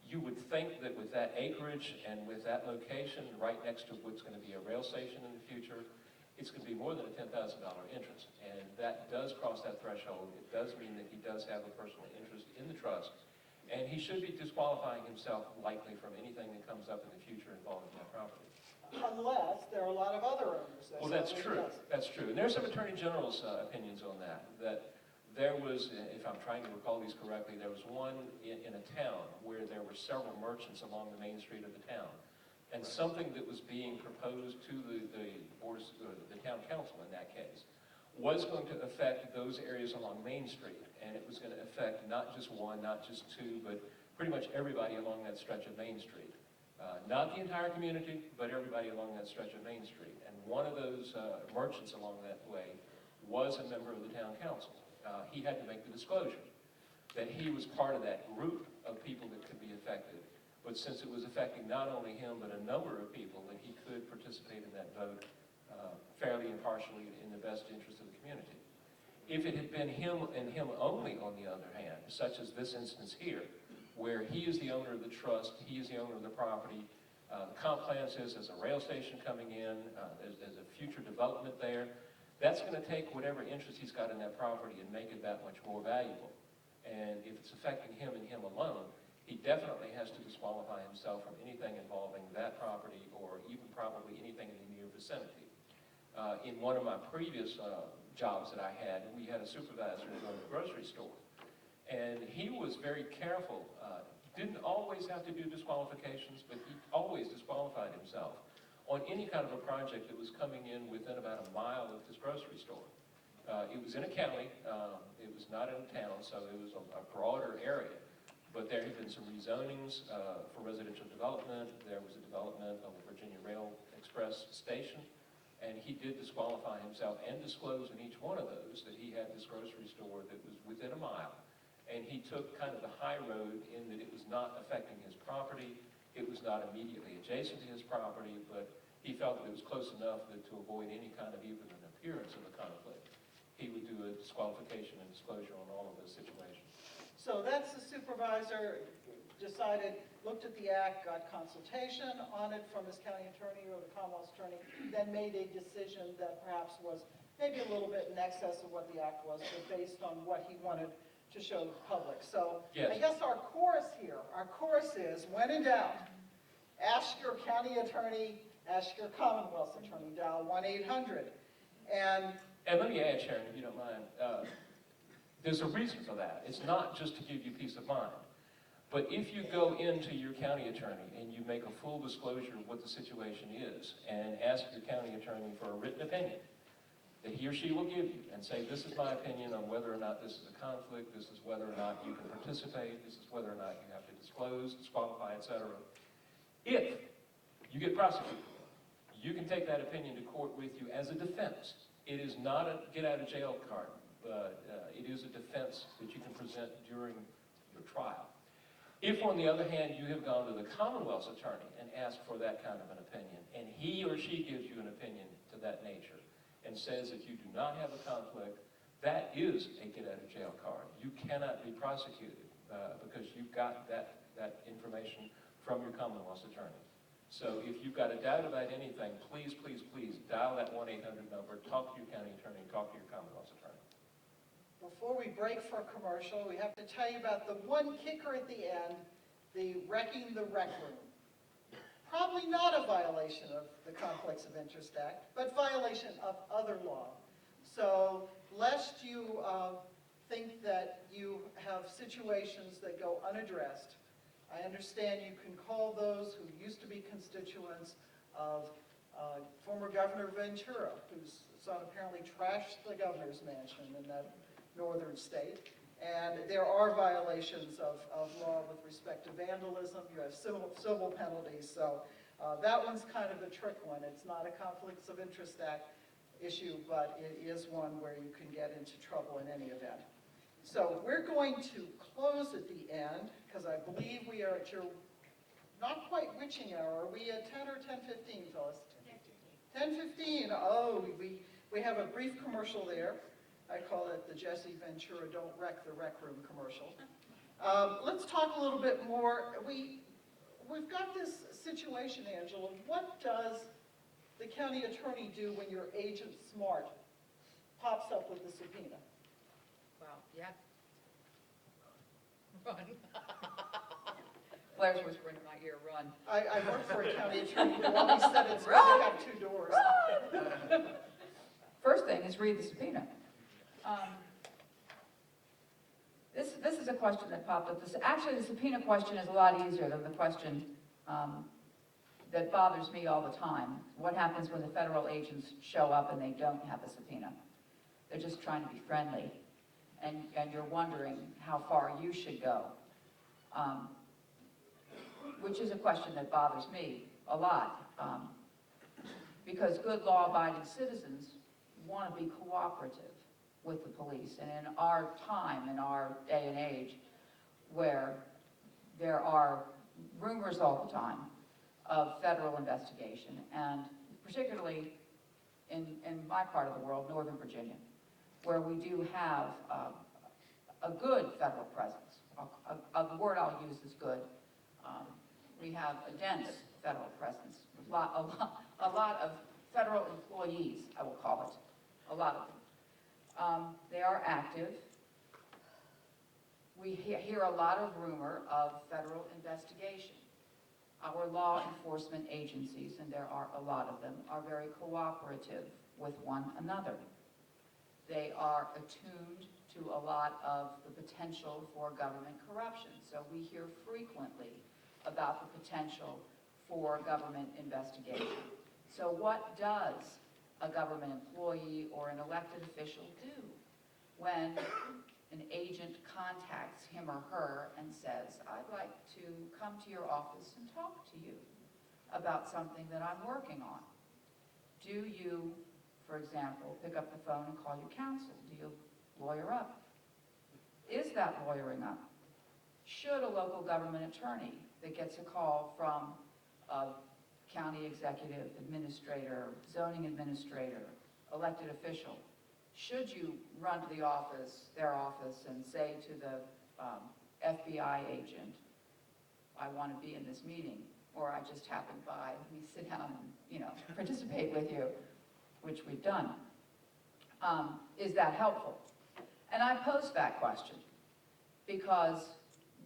you would think that with that acreage and with that location right next to what's going to be a rail station in the future, it's going to be more than a $10,000 interest. And that does cross that threshold. It does mean that he does have a personal interest in the trust. And he should be disqualifying himself likely from anything that comes up in the future involving that property. Unless there are a lot of other owners. Well, that's true. That's true. And there's some Attorney General's opinions on that. That there was, if I'm trying to recall these correctly, there was one in a town where there were several merchants along the main street of the town. And something that was being proposed to the town council in that case was going to affect those areas along Main Street. And it was going to affect not just one, not just two, but pretty much everybody along that stretch of Main Street. Not the entire community, but everybody along that stretch of Main Street. And one of those merchants along that way was a member of the town council. He had to make the disclosure that he was part of that group of people that could be affected. But since it was affecting not only him, but a number of people, that he could participate in that vote fairly and partially in the best interest of the community. If it had been him and him only, on the other hand, such as this instance here, where he is the owner of the trust, he is the owner of the property, the comp plan says there's a rail station coming in, there's a future development there, that's going to take whatever interest he's got in that property and make it that much more valuable. And if it's affecting him and him alone, he definitely has to disqualify himself from anything involving that property or even probably anything in the near vicinity. In one of my previous jobs that I had, we had a supervisor who owned a grocery store. And he was very careful, didn't always have to do disqualifications, but he always disqualified himself on any kind of a project that was coming in within about a mile of his grocery store. It was in a county, it was not in a town, so it was a broader area. But there had been some rezonings for residential development. There was a development of the Virginia Rail Express station. And he did disqualify himself and disclose in each one of those that he had this grocery store that was within a mile. And he took kind of the high road in that it was not affecting his property. It was not immediately adjacent to his property, but he felt that it was close enough that to avoid any kind of even an appearance of a conflict, he would do a disqualification and disclosure on all of those situations. So that's the supervisor decided, looked at the act, got consultation on it from his county attorney or the Commonwealth's attorney, then made a decision that perhaps was maybe a little bit in excess of what the act was, but based on what he wanted to show the public. So I Yes. guess our chorus is, when in doubt, ask your county attorney, ask your Commonwealth's attorney, dial 1-800. And And let me add, Sharon, if you don't mind, there's a reason for that. It's not just to give you peace of mind. But if you go into your county attorney and you make a full disclosure of what the situation is and ask your county attorney for a written opinion that he or she will give you and say, this is my opinion on whether or not this is a conflict, this is whether or not you can participate, this is whether or not you have to disclose, disqualify, etc. If you get prosecuted, you can take that opinion to court with you as a defense. It is not a get-out-of-jail card, but it is a defense that you can present during your trial. If, on the other hand, you have gone to the Commonwealth's attorney and asked for that kind of an opinion, and he or she gives you an opinion to that nature and says that you do not have a conflict, that is a get-out-of-jail card. You cannot be prosecuted because you've got that information from your Commonwealth's attorney. So if you've got a doubt about anything, please, please, please dial that 1-800 number, talk to your county attorney, talk to your Commonwealth's attorney. before we break for a commercial, we have to tell you about the one kicker at the end, the wrecking the rec room. Probably not a violation of the Conflicts of Interest Act, but violation of other law. So lest you think that you have situations that go unaddressed, I understand you can call those who used to be constituents of former Governor Ventura, whose son apparently trashed the governor's mansion in that northern state. And there are violations of law with respect to vandalism. You have civil penalties. So that one's kind of a trick one. It's not a Conflicts of Interest Act issue, but it is one where you can get into trouble in any event. So we're going to close at the end, because I believe we are at your not quite witching hour. Are we at 10 or 10:15, Phyllis? 10:15. Oh, we have a brief commercial there. I call it the Jesse Ventura Don't Wreck the Rec Room commercial. Let's talk a little bit more. We've got this situation, Angela. What does the county attorney do when your agent Smart pops up with the subpoena? Well, yeah. Run. Blair's whispering in my ear, run. I work for a county attorney who always said it's good to have two doors. First thing is read the subpoena. This is a question that popped up. Actually, the subpoena question is a lot easier than the question that bothers me all the time. What happens when the federal agents show up and they don't have a subpoena? They're just trying to be friendly, and you're wondering how far you should go, which is a question that bothers me a lot, because good law-abiding citizens want to be cooperative with the police. And in our time, in our day and age, where there are rumors all the time of federal investigation, and particularly in my part of the world, Northern Virginia, where we do have a good federal presence. The word I'll use is good. We have a dense federal presence, a lot of federal employees, I will call it, a lot of them. They are active. We hear a lot of rumor of federal investigation. Our law enforcement agencies, and there are a lot of them, are very cooperative with one another. They are attuned to a lot of the potential for government corruption. So we hear frequently about the potential for government investigation. So what does a government employee or an elected official do when an agent contacts him or her and says, I'd like to come to your office and talk to you about something that I'm working on? Do you, for example, pick up the phone and call your counsel? Do you lawyer up? Is that lawyering up? Should a local government attorney that gets a call from a county executive, administrator, zoning administrator, elected official, should you run to the office, their office, and say to the FBI agent, I want to be in this meeting, or I just happened by, we sit down and, you know, participate with you, which we've done. Is that helpful? And I pose that question because,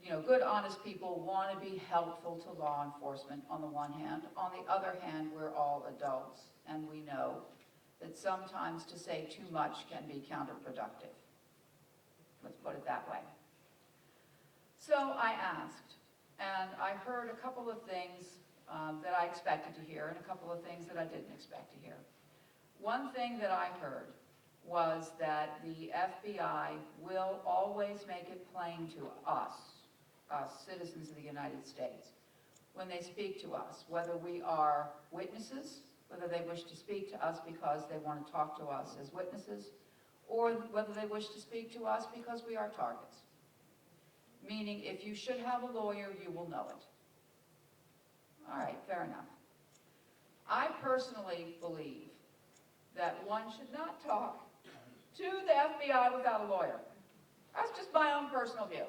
you know, good, honest people want to be helpful to law enforcement on the one hand. On the other hand, we're all adults, and we know that sometimes to say too much can be counterproductive. Let's put it that way. So I asked, and I heard a couple of things that I expected to hear and a couple of things that I didn't expect to hear. One thing that I heard was that the FBI will always make it plain to us, citizens of the United States, when they speak to us, whether we are witnesses, whether they wish to speak to us because they want to talk to us as witnesses, or whether they wish to speak to us because we are targets. Meaning, if you should have a lawyer, you will know it. All right, fair enough. I personally believe that one should not talk to the FBI without a lawyer. That's just my own personal view.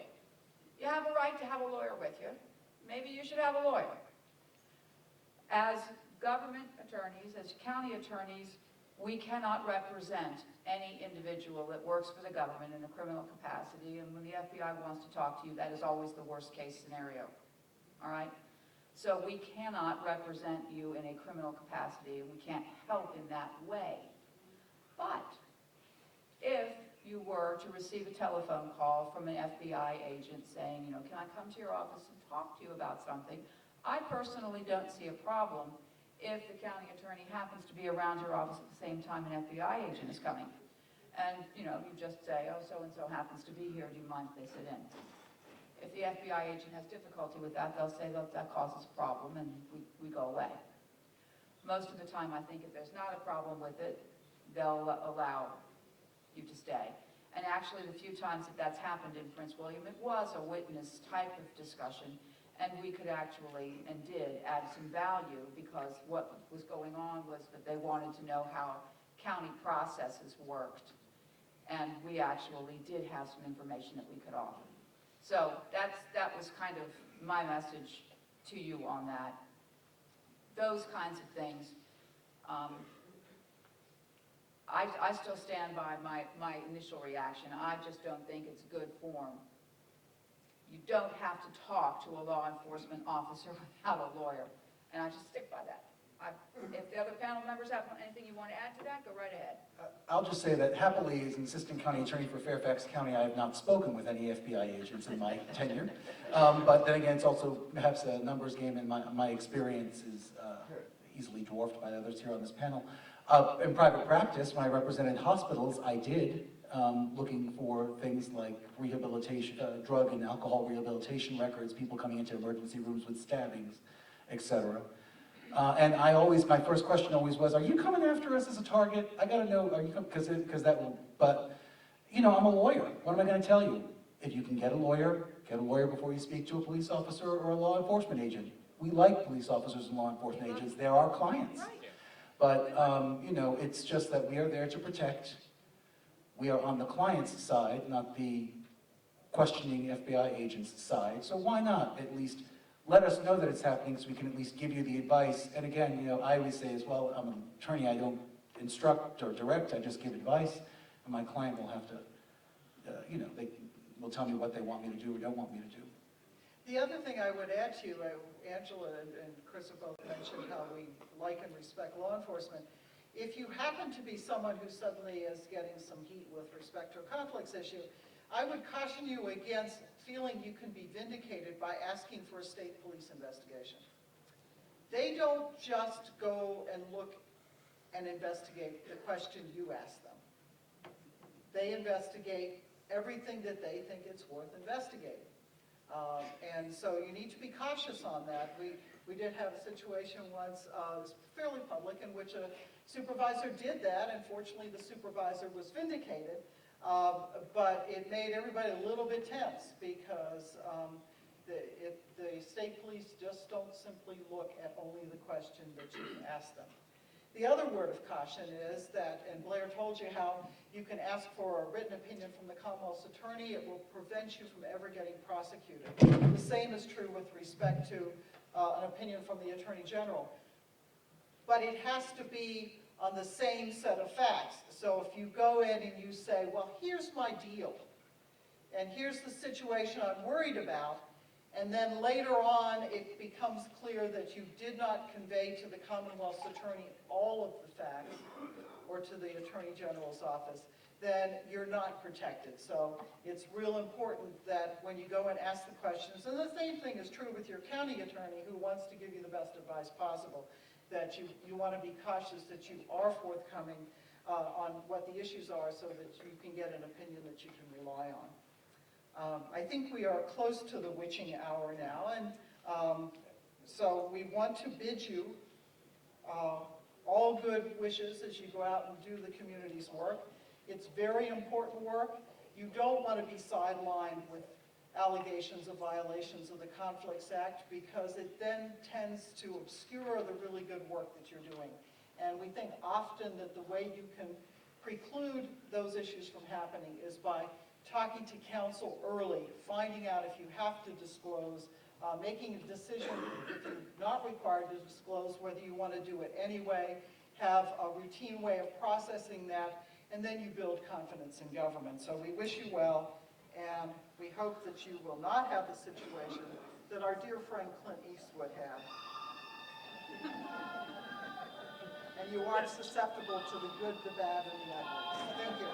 You have a right to have a lawyer with you. Maybe you should have a lawyer. As government attorneys, as county attorneys, we cannot represent any individual that works for the government in a criminal capacity, and when the FBI wants to talk to you, that is always the worst case scenario. All right? So we cannot represent you in a criminal capacity, and we can't help in that way. But if you were to receive a telephone call from an FBI agent saying, you know, can I come to your office and talk to you about something, I personally don't see a problem if the county attorney happens to be around your office at the same time an FBI agent is coming. And, you know, you just say, oh, so-and-so happens to be here, do you mind if they sit in? If the FBI agent has difficulty with that, they'll say that causes a problem and we go away. Most of the time, I think if there's not a problem with it, they'll allow you to stay. And actually, the few times that that's happened in Prince William, it was a witness type of discussion, and we could actually, and did, add some value because what was going on was that they wanted to know how county processes worked, and we actually did have some information that we could offer. So that was kind of my message to you on that. Those kinds of things. I still stand by my initial reaction. I just don't think it's good form. You don't have to talk to a law enforcement officer without a lawyer, and I just stick by that. If the other panel members have anything you want to add to that, go right ahead. I'll just say that happily, as an assistant county attorney for Fairfax County, I have not spoken with any FBI agents in my tenure. But then again, it's also perhaps a numbers game, and my experience is easily dwarfed by others here on this panel. In private practice, when I represented hospitals, I did looking for things like rehabilitation, drug and alcohol rehabilitation records, people coming into emergency rooms with stabbings, etc. And my first question always was, are you coming after us as a target? I gotta know, are you coming, because that will, but, you know, I'm a lawyer. What am I gonna tell you? If you can get a lawyer before you speak to a police officer or a law enforcement agent. We like police officers and law enforcement agents. They're our clients. But, you know, it's just that we are there to protect. We are on the client's side, not the questioning FBI agent's side. So why not at least let us know that it's happening so we can at least give you the advice. And again, you know, I always say as well, I'm an attorney, I don't instruct or direct, I just give advice. And my client will have to, you know, they will tell me what they want me to do or don't want me to do. The other thing I would add to you, Angela and Chris have both mentioned how we like and respect law enforcement. If you happen to be someone who suddenly is getting some heat with respect to a conflicts issue, I would caution you against feeling you can be vindicated by asking for a state police investigation. They don't just go and look and investigate the question you ask them. They investigate everything that they think it's worth investigating. And so you need to be cautious on that. We did have a situation once, it was fairly public, in which a supervisor did that, and fortunately the supervisor was vindicated, but it made everybody a little bit tense because the state police just don't simply look at only the question that you ask them. The other word of caution is that, and Blair told you how you can ask for a written opinion from the Commonwealth's attorney. It will prevent you from ever getting prosecuted. The same is true with respect to an opinion from the Attorney General. But it has to be on the same set of facts. So if you go in and you say, well, here's my deal, and here's the situation I'm worried about, and then later on it becomes clear that you did not convey to the Commonwealth's attorney all of the facts, or to the Attorney General's office, then you're not protected. So it's real important that when you go and ask the questions, and the same thing is true with your county attorney who wants to give you the best advice possible, that you want to be cautious that you are forthcoming on what the issues are so that you can get an opinion that you can rely on. I think we are close to the witching hour now, and so we want to bid you all good wishes as you go out and do the community's work. It's very important work. You don't want to be sidelined with allegations of violations of the Conflicts Act, because it then tends to obscure the really good work that you're doing. And we think often that the way you can preclude those issues from happening is by talking to counsel early, finding out if you have to disclose, making a decision if you're not required to disclose, whether you want to do it anyway, have a routine way of processing that, and then you build confidence in government. So we wish you well, and we hope that you will not have the situation that our dear friend Clint Eastwood had. And you aren't susceptible to the good, the bad, and the ugly. Thank you.